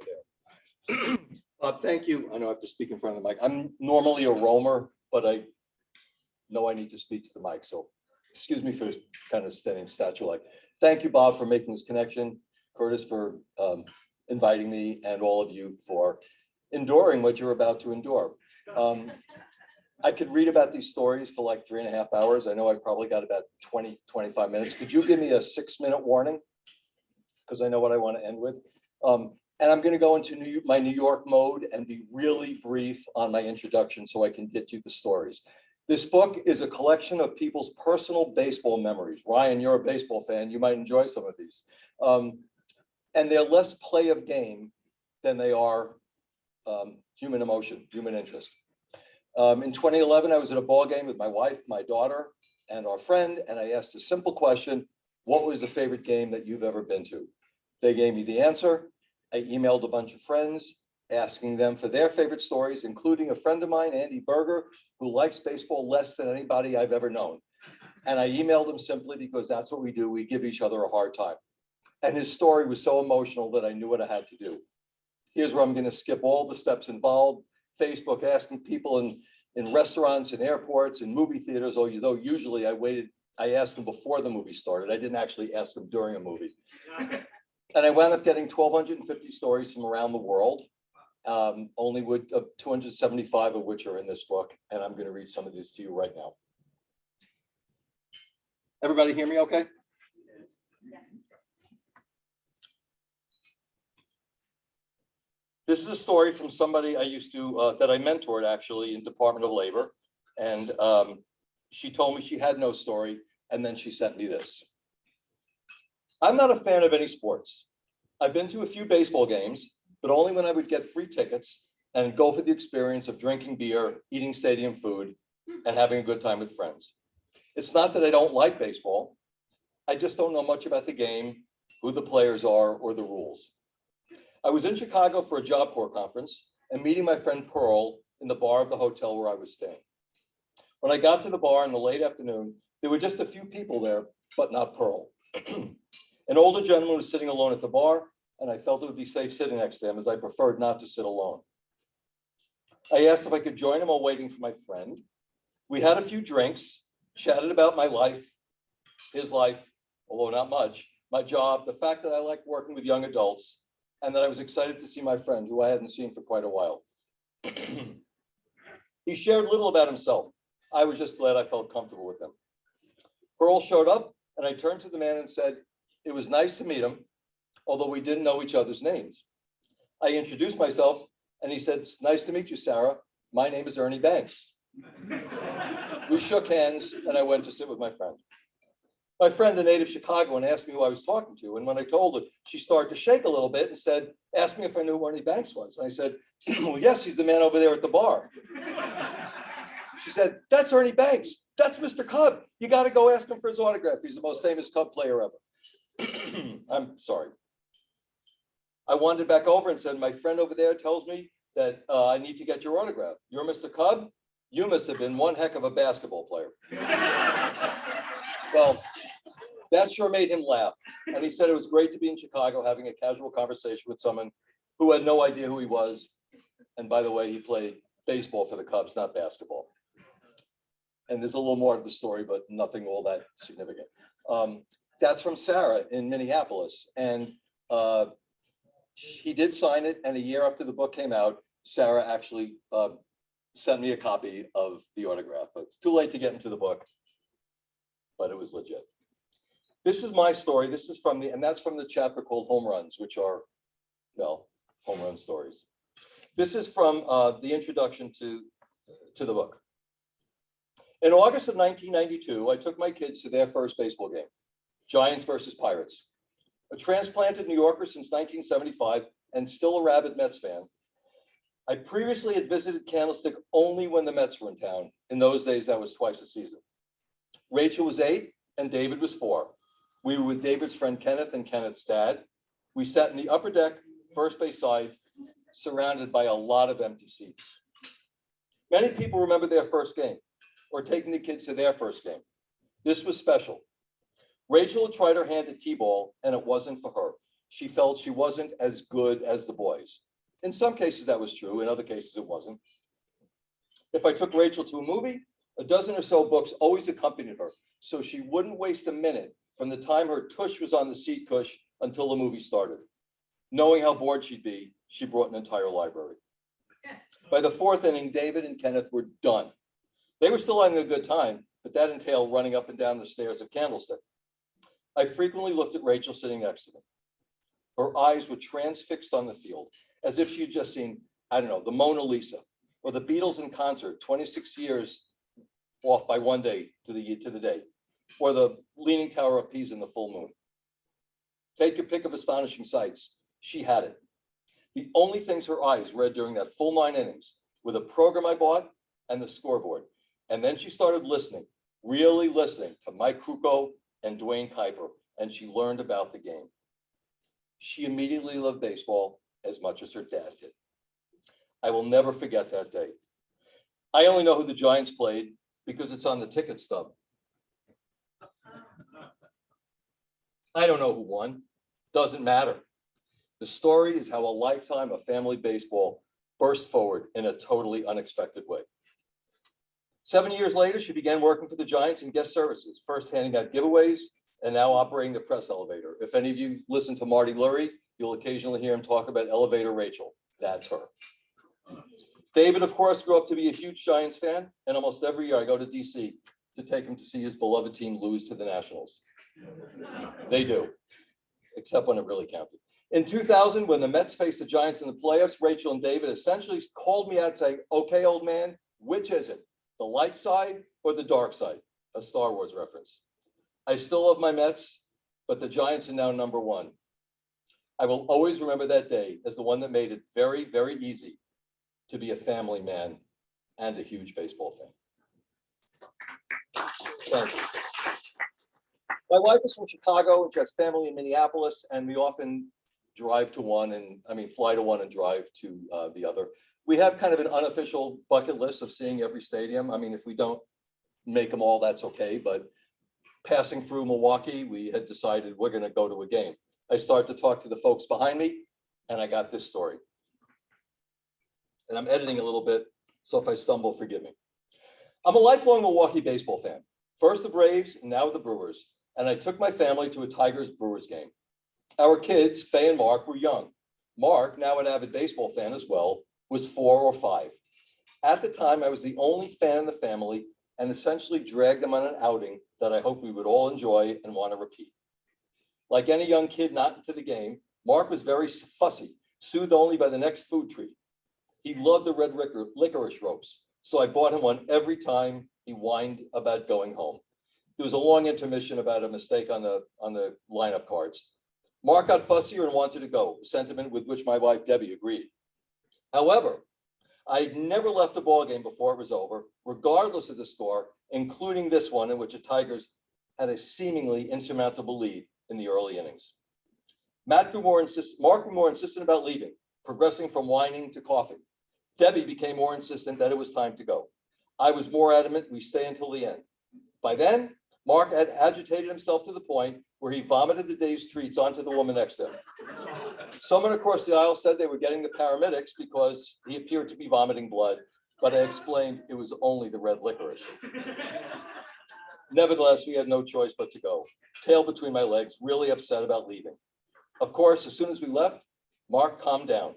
there. Bob, thank you. I know I have to speak in front of the mic. I'm normally a roamer, but I know I need to speak to the mic, so excuse me for kind of standing statue-like. Thank you, Bob, for making this connection. Curtis for inviting me, and all of you for enduring what you're about to endure. I could read about these stories for like 3.5 hours. I know I probably got about 20, 25 minutes. Could you give me a 6-minute warning? Because I know what I want to end with. And I'm going to go into my New York mode and be really brief on my introduction so I can get you the stories. This book is a collection of people's personal baseball memories. Ryan, you're a baseball fan. You might enjoy some of these. And they're less play of game than they are human emotion, human interest. In 2011, I was at a ball game with my wife, my daughter, and our friend, and I asked a simple question: what was the favorite game that you've ever been to? They gave me the answer. I emailed a bunch of friends asking them for their favorite stories, including a friend of mine, Andy Berger, who likes baseball less than anybody I've ever known. And I emailed him simply because that's what we do. We give each other a hard time. And his story was so emotional that I knew what I had to do. Here's where I'm going to skip all the steps involved. Facebook, asking people in restaurants and airports and movie theaters, although usually I asked them before the movie started. I didn't actually ask them during a movie. And I wound up getting 1,250 stories from around the world, only with 275 of which are in this book. And I'm going to read some of these to you right now. Everybody hear me okay? This is a story from somebody I used to, that I mentored actually in Department of Labor. And she told me she had no story, and then she sent me this. I'm not a fan of any sports. I've been to a few baseball games, but only when I would get free tickets and go for the experience of drinking beer, eating stadium food, and having a good time with friends. It's not that I don't like baseball. I just don't know much about the game, who the players are, or the rules. I was in Chicago for a Job Corps conference and meeting my friend Pearl in the bar of the hotel where I was staying. When I got to the bar in the late afternoon, there were just a few people there, but not Pearl. An older gentleman was sitting alone at the bar, and I felt it would be safe sitting next to him, as I preferred not to sit alone. I asked if I could join him while waiting for my friend. We had a few drinks, chatted about my life, his life, although not much, my job, the fact that I like working with young adults, and that I was excited to see my friend, who I hadn't seen for quite a while. He shared little about himself. I was just glad I felt comfortable with him. Pearl showed up, and I turned to the man and said, it was nice to meet him, although we didn't know each other's names. I introduced myself, and he said, it's nice to meet you, Sarah. My name is Ernie Banks. We shook hands, and I went to sit with my friend. My friend, a native Chicagoan, asked me who I was talking to, and when I told her, she started to shake a little bit and said, asked me if I knew who Ernie Banks was. And I said, well, yes, he's the man over there at the bar. She said, that's Ernie Banks. That's Mr. Cub. You got to go ask him for his autograph. He's the most famous Cub player ever. I'm sorry. I wandered back over and said, my friend over there tells me that I need to get your autograph. You're Mr. Cub? You must have been one heck of a basketball player. Well, that sure made him laugh. And he said it was great to be in Chicago having a casual conversation with someone who had no idea who he was. And by the way, he played baseball for the Cubs, not basketball. And there's a little more to the story, but nothing all that significant. That's from Sarah in Minneapolis. And he did sign it. And a year after the book came out, Sarah actually sent me a copy of the autograph. It's too late to get into the book, but it was legit. This is my story. This is from and that's from the chapter called Home Runs, which are, well, home run stories. This is from the introduction to the book. In August of 1992, I took my kids to their first baseball game, Giants versus Pirates. A transplanted New Yorker since 1975 and still a rabid Mets fan, I previously had visited Candlestick only when the Mets were in town. In those days, that was twice a season. Rachel was 8 and David was 4. We were with David's friend Kenneth and Kenneth's dad. We sat in the upper deck, first base side, surrounded by a lot of empty seats. Many people remember their first game or taking the kids to their first game. This was special. Rachel had tried her hand at t-ball and it wasn't for her. She felt she wasn't as good as the boys. In some cases that was true, in other cases it wasn't. If I took Rachel to a movie, a dozen or so books always accompanied her, so she wouldn't waste a minute from the time her tush was on the seat cush until the movie started. Knowing how bored she'd be, she brought an entire library. By the 4th inning, David and Kenneth were done. They were still having a good time, but that entailed running up and down the stairs of Candlestick. I frequently looked at Rachel sitting next to me. Her eyes were transfixed on the field, as if she'd just seen, I don't know, the Mona Lisa or the Beatles in concert, 26 years off by one day to the day, or the Leaning Tower of Pisa in the full moon. Take your pick of astonishing sights. She had it. The only things her eyes read during that full 9 innings were the program I bought and the scoreboard. And then she started listening, really listening to Mike Krukow and Dwayne Kuiper, and she learned about the game. She immediately loved baseball as much as her dad did. I will never forget that day. I only know who the Giants played because it's on the ticket stub. I don't know who won. Doesn't matter. The story is how a lifetime of family baseball burst forward in a totally unexpected way. 7 years later, she began working for the Giants in guest services, first handing out giveaways and now operating the press elevator. If any of you listen to Marty Lurie, you'll occasionally hear him talk about Elevator Rachel. That's her. David, of course, grew up to be a huge Giants fan, and almost every year I go to DC to take him to see his beloved team lose to the Nationals. They do, except when it really counted. In 2000, when the Mets faced the Giants in the playoffs, Rachel and David essentially called me out saying, okay, old man, which is it? The light side or the dark side? A Star Wars reference. I still love my Mets, but the Giants are now number 1. I will always remember that day as the one that made it very, very easy to be a family man and a huge baseball fan. Thank you. My wife is from Chicago and she has family in Minneapolis, and we often drive to one fly to one and drive to the other. We have kind of an unofficial bucket list of seeing every stadium. I mean, if we don't make them all, that's okay. But passing through Milwaukee, we had decided we're going to go to a game. I started to talk to the folks behind me, and I got this story. And I'm editing a little bit, so if I stumble, forgive me. I'm a lifelong Milwaukee baseball fan. First the Braves, and now the Brewers. And I took my family to a Tigers-Brewers game. Our kids, Faye and Mark, were young. Mark, now an avid baseball fan as well, was 4 or 5. At the time, I was the only fan in the family and essentially dragged them on an outing that I hope we would all enjoy and want to repeat. Like any young kid not into the game, Mark was very fussy, soothed only by the next food treat. He loved the red licorice ropes, so I bought him one every time he whined about going home. There was a long intermission about a mistake on the lineup cards. Mark got fussier and wanted to go, a sentiment with which my wife Debbie agreed. However, I'd never left a ball game before it was over, regardless of the score, including this one in which the Tigers had a seemingly insurmountable lead in the early innings. Mark grew more insistent about leaving, progressing from whining to coughing. Debbie became more insistent that it was time to go. I was more adamant we stay until the end. By then, Mark had agitated himself to the point where he vomited the day's treats onto the woman next to him. Someone across the aisle said they were getting the paramedics because he appeared to be vomiting blood, but I explained it was only the red licorice. Nevertheless, we had no choice but to go, tail between my legs, really upset about leaving. Of course, as soon as we left, Mark calmed down,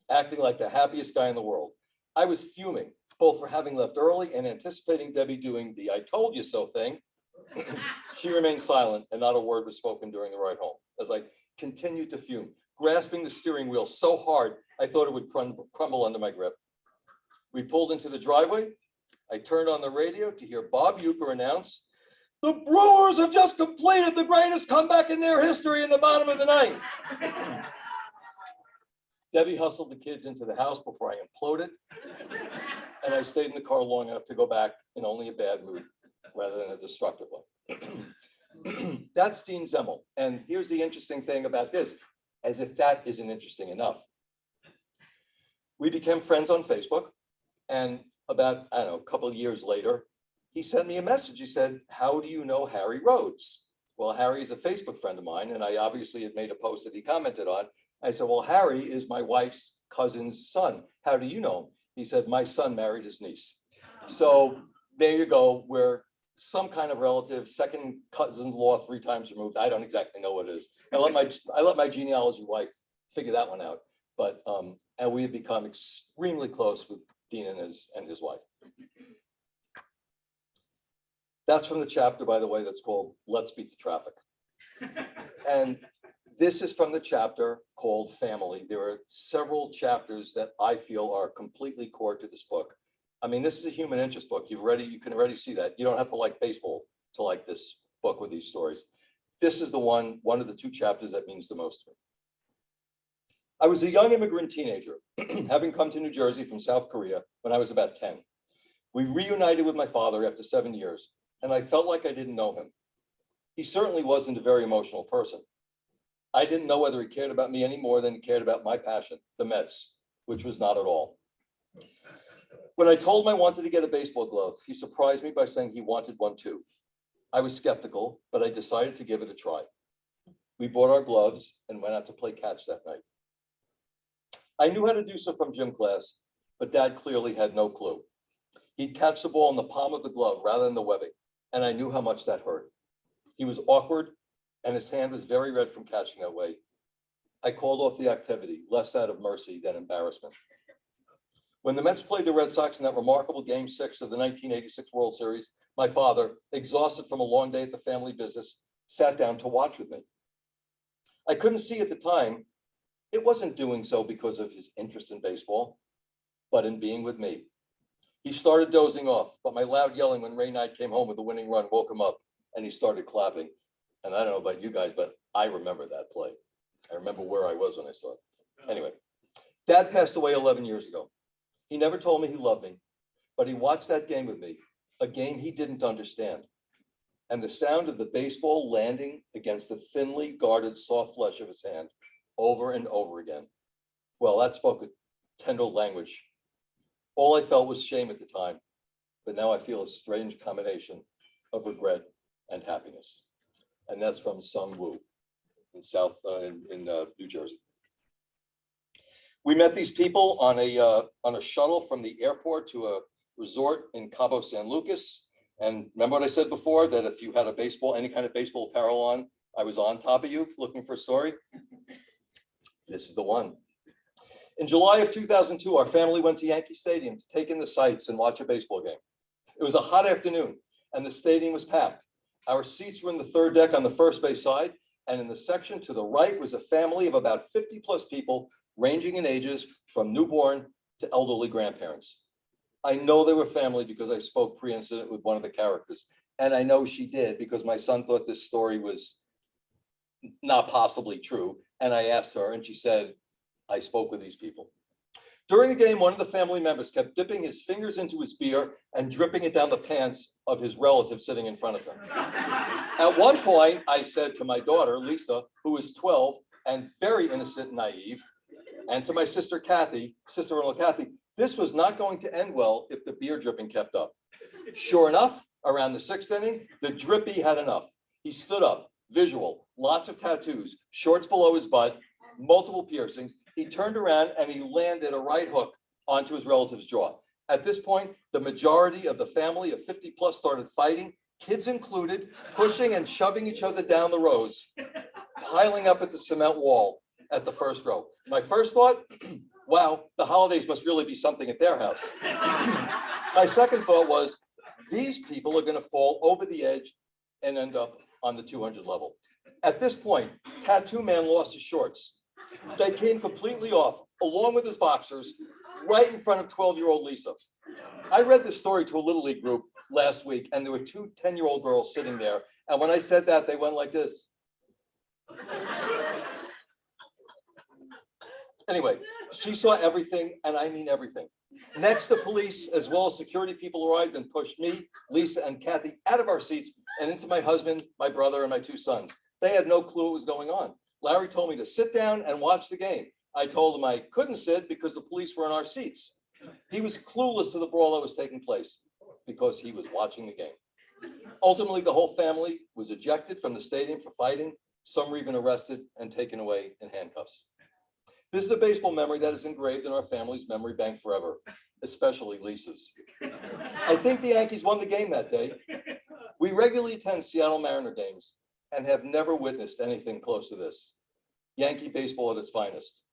acting like the happiest guy in the world. I was fuming, both for having left early and anticipating Debbie doing the I told you so thing, She remained silent and not a word was spoken during the ride home as I continued to fume, grasping the steering wheel so hard I thought it would crumble under my grip. We pulled into the driveway. I turned on the radio to hear Bob Uecker announce, "The Brewers have just completed the greatest comeback in their history in the bottom of the ninth." Debbie hustled the kids into the house before I imploded, and I stayed in the car long enough to go back in only a bad mood rather than a destructive one. That's Dean Zemmel. And here's the interesting thing about this, as if that isn't interesting enough. We became friends on Facebook, and about, I don't know, a couple of years later, he sent me a message. He said, "How do you know Harry Rhodes?" Well, Harry is a Facebook friend of mine, and I obviously had made a post that he commented on. I said, "Well, Harry is my wife's cousin's son. How do you know him?" He said, "My son married his niece." So there you go. We're some kind of relative, second cousin-in-law 3 times removed. I don't exactly know what it is. I let my genealogy wife figure that one out. But and we have become extremely close with Dean and his wife. That's from the chapter, by the way, that's called "Let's Beat the Traffic." And this is from the chapter called "Family." There are several chapters that I feel are completely core to this book. I mean, this is a human interest book. You can already see that. You don't have to like baseball to like this book with these stories. This is the one of the 2 chapters that means the most to me. I was a young immigrant teenager, having come to New Jersey from South Korea when I was about 10. We reunited with my father after 7 years, and I felt like I didn't know him. He certainly wasn't a very emotional person. I didn't know whether he cared about me any more than he cared about my passion, the Mets, which was not at all. When I told him I wanted to get a baseball glove, he surprised me by saying he wanted one too. I was skeptical, but I decided to give it a try. We bought our gloves and went out to play catch that night. I knew how to do so from gym class, but Dad clearly had no clue. He'd catch the ball in the palm of the glove rather than the webbing, and I knew how much that hurt. He was awkward, and his hand was very red from catching that way. I called off the activity, less out of mercy than embarrassment. When the Mets played the Red Sox in that remarkable Game 6 of the 1986 World Series, my father, exhausted from a long day at the family business, sat down to watch with me. I couldn't see at the time, it wasn't doing so because of his interest in baseball, but in being with me. He started dozing off, but my loud yelling when Ray Knight came home with the winning run woke him up, and he started clapping. And I don't know about you guys, but I remember that play. I remember where I was when I saw it. Anyway, Dad passed away 11 years ago. He never told me he loved me, but he watched that game with me, a game he didn't understand. And the sound of the baseball landing against the thinly guarded soft flesh of his hand over and over again. Well, that spoke a tender language. All I felt was shame at the time, but now I feel a strange combination of regret and happiness. And that's from Sung Woo in New Jersey. We met these people on a shuttle from the airport to a resort in Cabo San Lucas. And remember what I said before, that if you had any kind of baseball apparel on, I was on top of you looking for a story. This is the one. In July of 2002, our family went to Yankee Stadium to take in the sights and watch a baseball game. It was a hot afternoon and the stadium was packed. Our seats were in the 3rd deck on the first base side, and in the section to the right was a family of about 50 plus people, ranging in ages from newborn to elderly grandparents. I know they were family because I spoke pre-incident with one of the characters, and I know she did because my son thought this story was not possibly true, and I asked her, and she said, I spoke with these people. During the game, one of the family members kept dipping his fingers into his beer and dripping it down the pants of his relative sitting in front of him. At one point, I said to my daughter, Lisa, who is 12 and very innocent and naive, and to my sister Kathy, sister-in-law Kathy, this was not going to end well if the beer dripping kept up. Sure enough, around the 6th inning, the drippy had enough. He stood up, visual, lots of tattoos, shorts below his butt, multiple piercings. He turned around and he landed a right hook onto his relative's jaw. At this point, the majority of the family of 50 plus started fighting, kids included, pushing and shoving each other down the rows, piling up at the cement wall at the first row. My first thought, wow, the holidays must really be something at their house. My second thought was, these people are going to fall over the edge and end up on the 200 level. At this point, Tattoo Man lost his shorts. They came completely off, along with his boxers, right in front of 12-year-old Lisa. I read this story to a Little League group last week, and there were two 10-year-old girls sitting there. And when I said that, they went like this. Anyway, she saw everything, and I mean everything. Next, the police, as well as security people, arrived and pushed me, Lisa, and Kathy out of our seats and into my husband, my brother, and my two sons. They had no clue what was going on. Larry told me to sit down and watch the game. I told him I couldn't sit because the police were in our seats. He was clueless to the brawl that was taking place because he was watching the game. Ultimately, the whole family was ejected from the stadium for fighting. Some were even arrested and taken away in handcuffs. This is a baseball memory that is engraved in our family's memory bank forever, especially Lisa's. I think the Yankees won the game that day. We regularly attend Seattle Mariner games and have never witnessed anything close to this. Yankee baseball at its finest.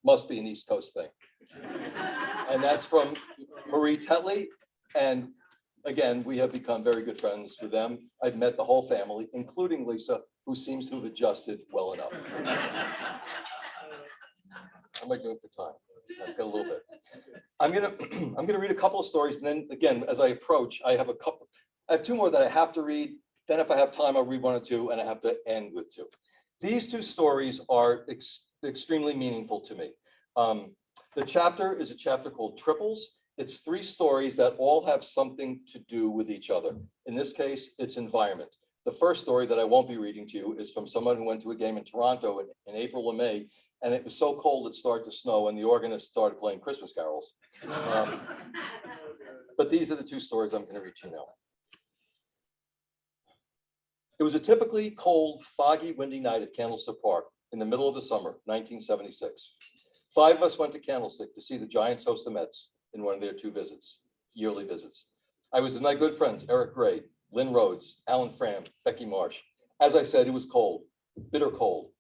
Must be an East Coast thing. And that's from Marie Tetley. And again, we have become very good friends with them. I've met the whole family, including Lisa, who seems to have adjusted well enough. How am I doing for time? I've got a little bit. I'm gonna read a couple of stories, and then again, as I approach, I have two more that I have to read. Then if I have time, I'll read one or two, and I have to end with two. These two stories are extremely meaningful to me. The chapter is a chapter called Triples. It's 3 stories that all have something to do with each other. In this case, it's environment. The first story that I won't be reading to you is from someone who went to a game in Toronto in April or May, and it was so cold it started to snow, and the organist started playing Christmas carols. But these are the 2 stories I'm going to read to you now. It was a typically cold, foggy, windy night at Candlestick Park in the middle of the summer, 1976. 5 of us went to Candlestick to see the Giants host the Mets in one of their 2 yearly visits. I was with my good friends, Eric Gray, Lynn Rhodes, Alan Fram, Becky Marsh. As I said, it was cold, bitter cold.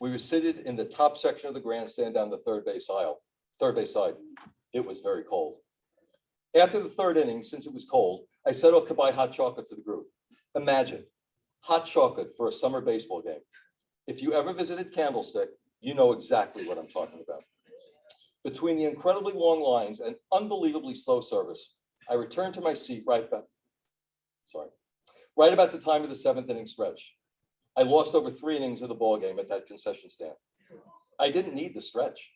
We were seated in the top section of the grandstand down the third base side. It was very cold. After the 3rd inning, since it was cold, I set off to buy hot chocolate for the group. Imagine, hot chocolate for a summer baseball game. If you ever visited Candlestick, you know exactly what I'm talking about. Between the incredibly long lines and unbelievably slow service, I returned to my seat right about the time of the 7th inning stretch. I lost over 3 innings of the ball game at that concession stand. I didn't need the stretch.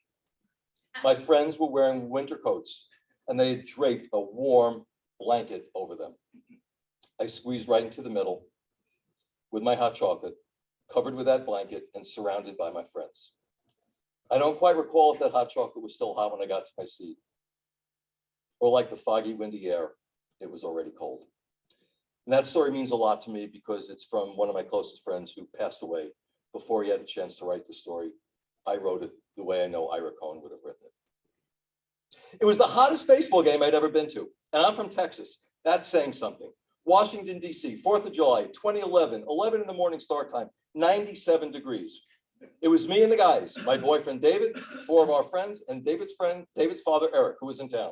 My friends were wearing winter coats, and they had draped a warm blanket over them. I squeezed right into the middle with my hot chocolate, covered with that blanket and surrounded by my friends. I don't quite recall if that hot chocolate was still hot when I got to my seat, or like the foggy, windy air, it was already cold. And that story means a lot to me because it's from one of my closest friends who passed away before he had a chance to write the story. I wrote it the way I know Ira Cohen would have written it. It was the hottest baseball game I'd ever been to, and I'm from Texas. That's saying something. Washington, D.C., 4th of July, 2011, 11 in the morning start time, 97 degrees. It was me and the guys, my boyfriend David, 4 of our friends, and David's father, Eric, who was in town.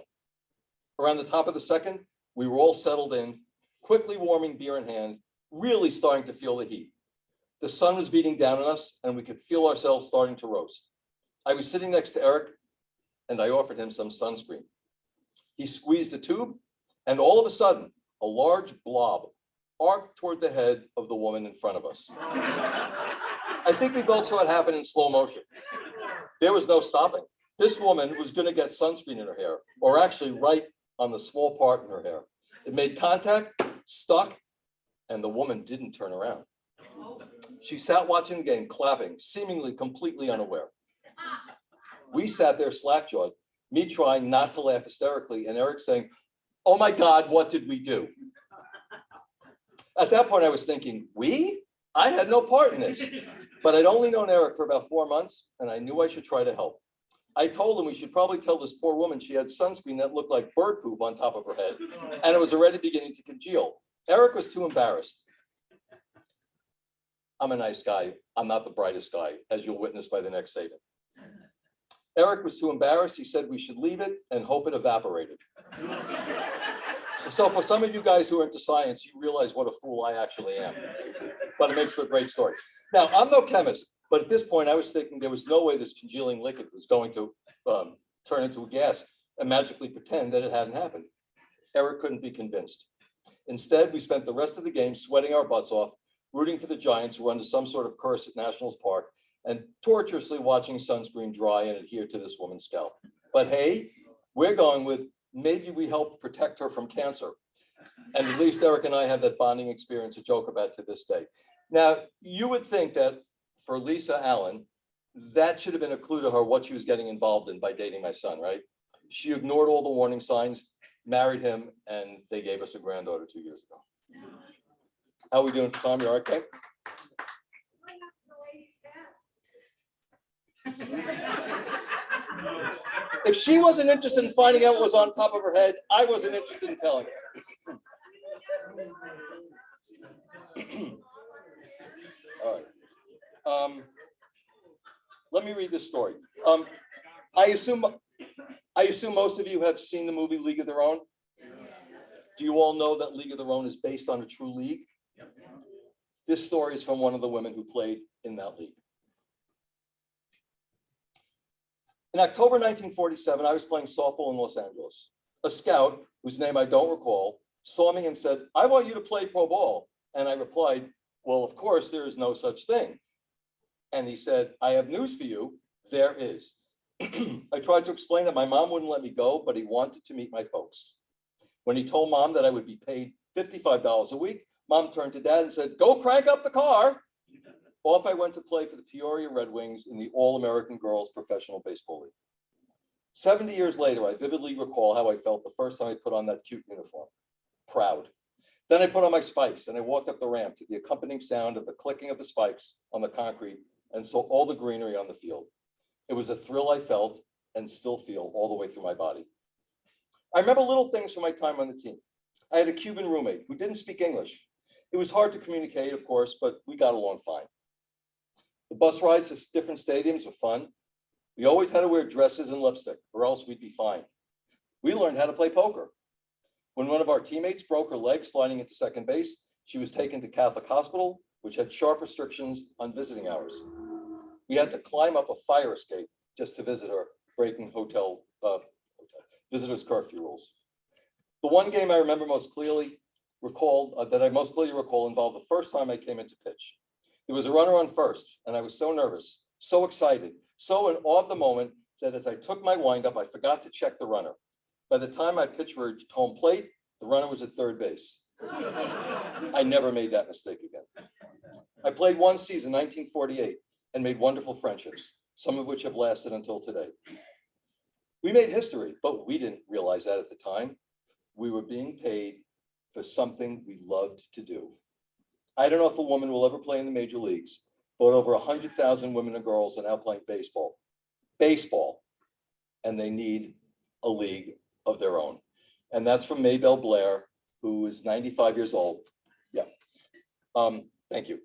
Around the top of the 2nd, we were all settled in, quickly warming beer in hand, really starting to feel the heat. The sun was beating down on us, and we could feel ourselves starting to roast. I was sitting next to Eric, and I offered him some sunscreen. He squeezed the tube, and all of a sudden, a large blob arced toward the head of the woman in front of us. I think we both saw it happen in slow motion. There was no stopping. This woman was going to get sunscreen in her hair, or actually right on the small part in her hair. It made contact, stuck, and the woman didn't turn around. She sat watching the game, clapping, seemingly completely unaware. We sat there slack-jawed, me trying not to laugh hysterically, and Eric saying, "Oh my God, what did we do?" At that point, I was thinking, I had no part in this. But I'd only known Eric for about 4 months, and I knew I should try to help. I told him we should probably tell this poor woman she had sunscreen that looked like bird poop on top of her head, and it was already beginning to congeal. Eric was too embarrassed. I'm a nice guy. I'm not the brightest guy, as you'll witness by the next statement. Eric was too embarrassed. He said we should leave it and hope it evaporated. So for some of you guys who are into science, you realize what a fool I actually am. But it makes for a great story. Now, I'm no chemist, but at this point, I was thinking there was no way this congealing liquid was going to turn into a gas and magically pretend that it hadn't happened. Eric couldn't be convinced. Instead, we spent the rest of the game sweating our butts off, rooting for the Giants who were under some sort of curse at Nationals Park, and torturously watching sunscreen dry and adhere to this woman's scalp. But hey, we're going with maybe we helped protect her from cancer. And at least Eric and I have that bonding experience to joke about to this day. Now, you would think that for Lisa Allen, that should have been a clue to her what she was getting involved in by dating my son, right? She ignored all the warning signs, married him, and they gave us a granddaughter 2 years ago. How are we doing for time? You all right, Kate? If she wasn't interested in finding out what was on top of her head, I wasn't interested in telling her. All right. Let me read this story. I assume most of you have seen the movie League of Their Own. Do you all know that League of Their Own is based on a true league? This story is from one of the women who played in that league. In October 1947, I was playing softball in Los Angeles. A scout, whose name I don't recall, saw me and said, "I want you to play pro ball." And I replied, "Well, of course, there is no such thing." And he said, "I have news for you. There is." I tried to explain that my mom wouldn't let me go, but he wanted to meet my folks. When he told Mom that I would be paid $55 a week, Mom turned to Dad and said, "Go crank up the car." Off I went to play for the Peoria Red Wings in the All-American Girls Professional Baseball League. 70 years later, I vividly recall how I felt the first time I put on that cute uniform. Proud. Then I put on my spikes and I walked up the ramp to the accompanying sound of the clicking of the spikes on the concrete and saw all the greenery on the field. It was a thrill I felt and still feel all the way through my body. I remember little things from my time on the team. I had a Cuban roommate who didn't speak English. It was hard to communicate, of course, but we got along fine. The bus rides to different stadiums were fun. We always had to wear dresses and lipstick, or else we'd be fined. We learned how to play poker. When one of our teammates broke her leg sliding into second base, she was taken to Catholic Hospital, which had sharp restrictions on visiting hours. We had to climb up a fire escape just to visit her, breaking visitors' curfew rules. The one game I remember most clearly that I most clearly recall involved the first time I came into pitch. There was a runner on first, and I was so nervous, so excited, so in awe of the moment that as I took my windup, I forgot to check the runner. By the time I pitched for home plate, the runner was at third base. I never made that mistake again. I played one season, 1948, and made wonderful friendships, some of which have lasted until today. We made history, but we didn't realize that at the time. We were being paid for something we loved to do. I don't know if a woman will ever play in the major leagues, but over 100,000 women and girls are now playing baseball, and they need a league of their own. And that's from Maybelle Blair, who is 95 years old. Yeah. Thank you.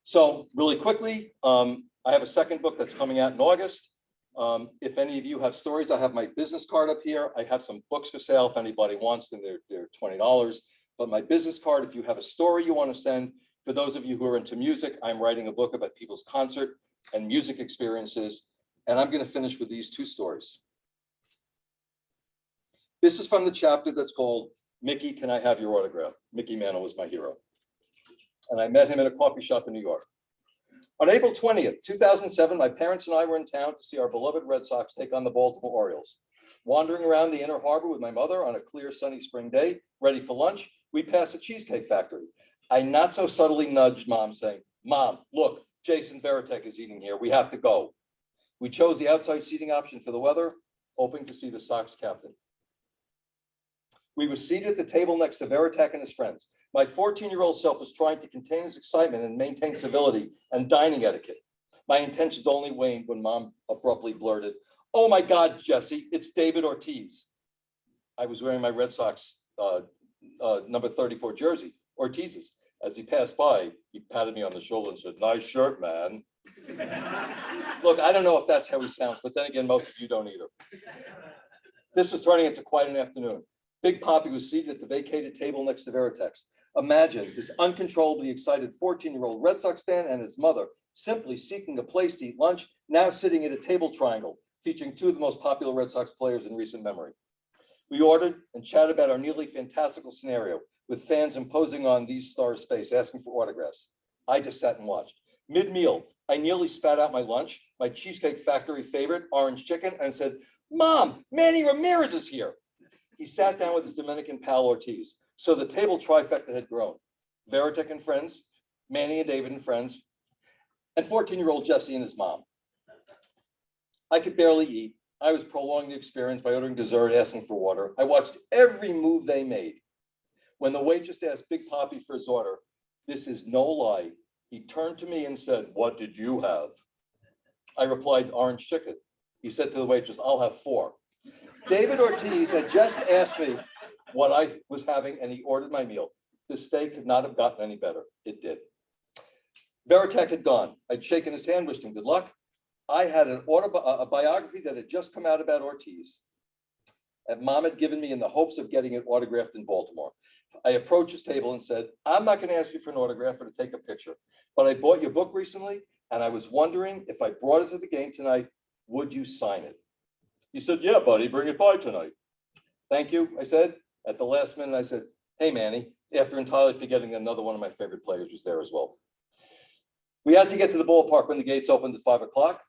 So really quickly, I have a second book that's coming out in August. If any of you have stories, I have my business card up here. I have some books for sale if anybody wants them. They're $20. But my business card, if you have a story you want to send, for those of you who are into music, I'm writing a book about people's concert and music experiences. And I'm going to finish with these two stories. This is from the chapter that's called Mickey, Can I Have Your Autograph? Mickey Mantle was my hero. And I met him in a coffee shop in New York. On April 20th, 2007, my parents and I were in town to see our beloved Red Sox take on the Baltimore Orioles. Wandering around the inner harbor with my mother on a clear, sunny spring day, ready for lunch, we passed a cheesecake factory. I not so subtly nudged Mom, saying, "Mom, look, Jason Veritek is eating here. We have to go." We chose the outside seating option for the weather, hoping to see the Sox captain. We were seated at the table next to Veritek and his friends. My 14-year-old self was trying to contain his excitement and maintain civility and dining etiquette. My intentions only waned when Mom abruptly blurted, "Oh my God, Jesse, it's David Ortiz." I was wearing my Red Sox number 34 jersey, Ortiz's. As he passed by, he patted me on the shoulder and said, "Nice shirt, man." Look, I don't know if that's how he sounds, but then again, most of you don't either. This was turning into quite an afternoon. Big Poppy was seated at the vacated table next to Veritex. Imagine this uncontrollably excited 14-year-old Red Sox fan and his mother simply seeking a place to eat lunch, now sitting at a table triangle featuring two of the most popular Red Sox players in recent memory. We ordered and chatted about our nearly fantastical scenario with fans imposing on these stars' space, asking for autographs. I just sat and watched. Mid-meal, I nearly spat out my lunch, my Cheesecake Factory favorite, orange chicken, and said, "Mom, Manny Ramirez is here." He sat down with his Dominican pal Ortiz. So the table trifecta had grown. Veritek and friends, Manny and David and friends, and 14-year-old Jesse and his mom. I could barely eat. I was prolonging the experience by ordering dessert, asking for water. I watched every move they made. When the waitress asked Big Poppy for his order, this is no lie, he turned to me and said, "What did you have?" I replied, "Orange chicken." He said to the waitress, "I'll have 4. David Ortiz had just asked me what I was having, and he ordered my meal. The steak could not have gotten any better. It did. Veritek had gone. I'd shaken his hand, wished him good luck. I had a biography that had just come out about Ortiz, and Mom had given me in the hopes of getting it autographed in Baltimore. I approached his table and said, "I'm not going to ask you for an autograph or to take a picture, but I bought your book recently, and I was wondering if I brought it to the game tonight, would you sign it?" He said, "Yeah, buddy, bring it by tonight." "Thank you," I said. At the last minute, I said, "Hey, Manny," after entirely forgetting that another one of my favorite players was there as well. We had to get to the ballpark when the gates opened at 5 o'clock.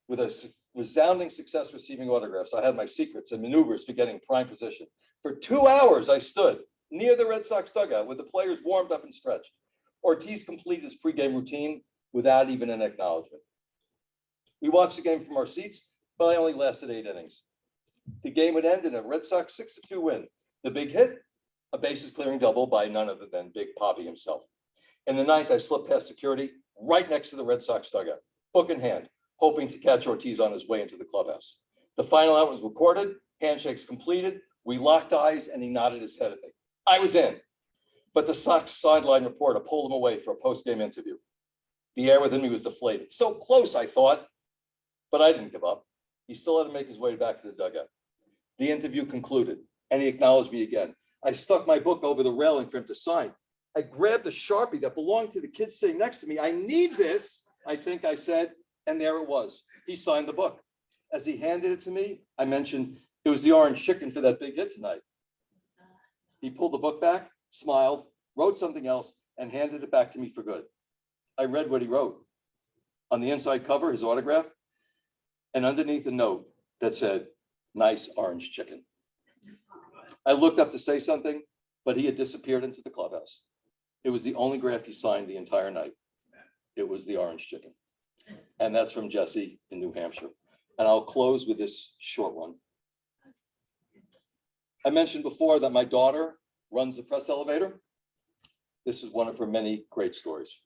With a resounding success receiving autographs, I had my secrets and maneuvers for getting prime position. For 2 hours, I stood near the Red Sox dugout where the players warmed up and stretched. Ortiz completed his pregame routine without even an acknowledgement. We watched the game from our seats, but I only lasted 8 innings. The game would end in a Red Sox 6-2 win. The big hit, a bases clearing double by none other than Big Poppy himself. In the 9th, I slipped past security right next to the Red Sox dugout, book in hand, hoping to catch Ortiz on his way into the clubhouse. The final out was recorded, handshakes completed, we locked eyes, and he nodded his head at me. I was in, but the Sox sideline reporter pulled him away for a post-game interview. The air within me was deflated. So close, I thought, but I didn't give up. He still had to make his way back to the dugout. The interview concluded, and he acknowledged me again. I stuck my book over the railing for him to sign. I grabbed the Sharpie that belonged to the kid sitting next to me. "I need this," I think I said, and there it was. He signed the book. As he handed it to me, I mentioned it was the orange chicken for that big hit tonight. He pulled the book back, smiled, wrote something else, and handed it back to me for good. I read what he wrote. On the inside cover, his autograph, and underneath a note that said, "Nice orange chicken." I looked up to say something, but he had disappeared into the clubhouse. It was the only graph he signed the entire night. It was the orange chicken. And that's from Jesse in New Hampshire. And I'll close with this short one. I mentioned before that my daughter runs the press elevator. This is one of her many great stories.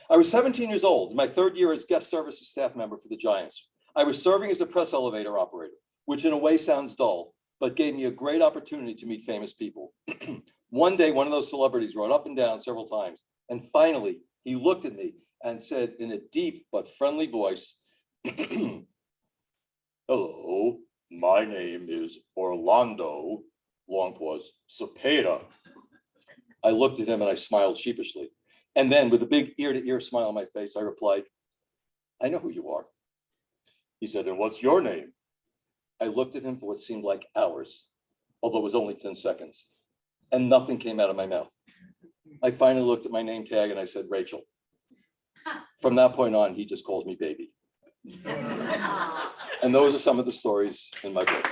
I was 17 years old, in my 3rd year as guest services staff member for the Giants. I was serving as a press elevator operator, which in a way sounds dull, but gave me a great opportunity to meet famous people. One day, one of those celebrities rode up and down several times, and finally, he looked at me and said in a deep but friendly voice, "Hello, my name is Orlando," long pause, "Cepeda." I looked at him and I smiled sheepishly. And then with a big ear-to-ear smile on my face, I replied, "I know who you are." He said, "And what's your name?" I looked at him for what seemed like hours, although it was only 10 seconds, and nothing came out of my mouth. I finally looked at my name tag and I said, "Rachel." From that point on, he just calls me baby. And those are some of the stories in my book.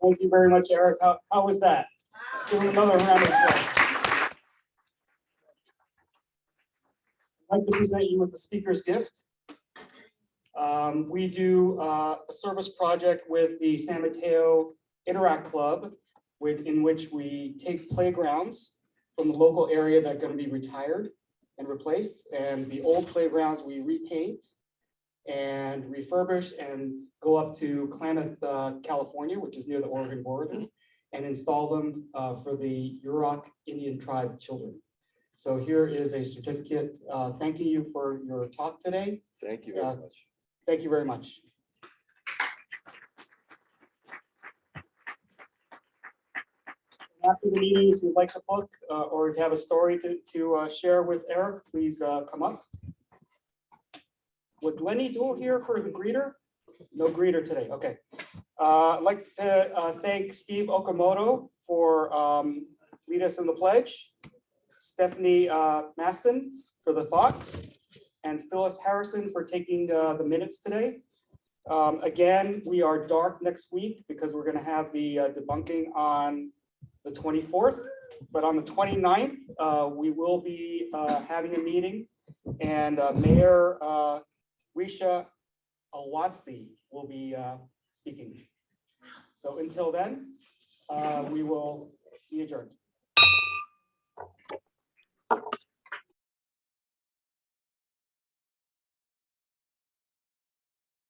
Thank you very much, Eric. How was that? Let's give him another round of applause. I'd like to present you with the speaker's gift. We do a service project with the San Mateo Interact Club, in which we take playgrounds from the local area that are going to be retired and replaced, and the old playgrounds we repaint and refurbish and go up to Klamath, California, which is near the Oregon border, and install them for the Yurok Indian tribe children. So here is a certificate thanking you for your talk today. Thank you very much. Thank you very much. After the meeting, if you'd like a book or if you have a story to share with Eric, please come up. Was Lenny Dool here for the greeter? No greeter today, okay. I'd like to thank Steve Okamoto for lead us in the pledge, Stephanie Maston for the thought, and Phyllis Harrison for taking the minutes today. Again, we are dark next week because we're gonna have the debunking on the 24th, but on the 29th, we will be having a meeting, and Mayor Risha Awatsi will be speaking. So until then, we will be adjourned.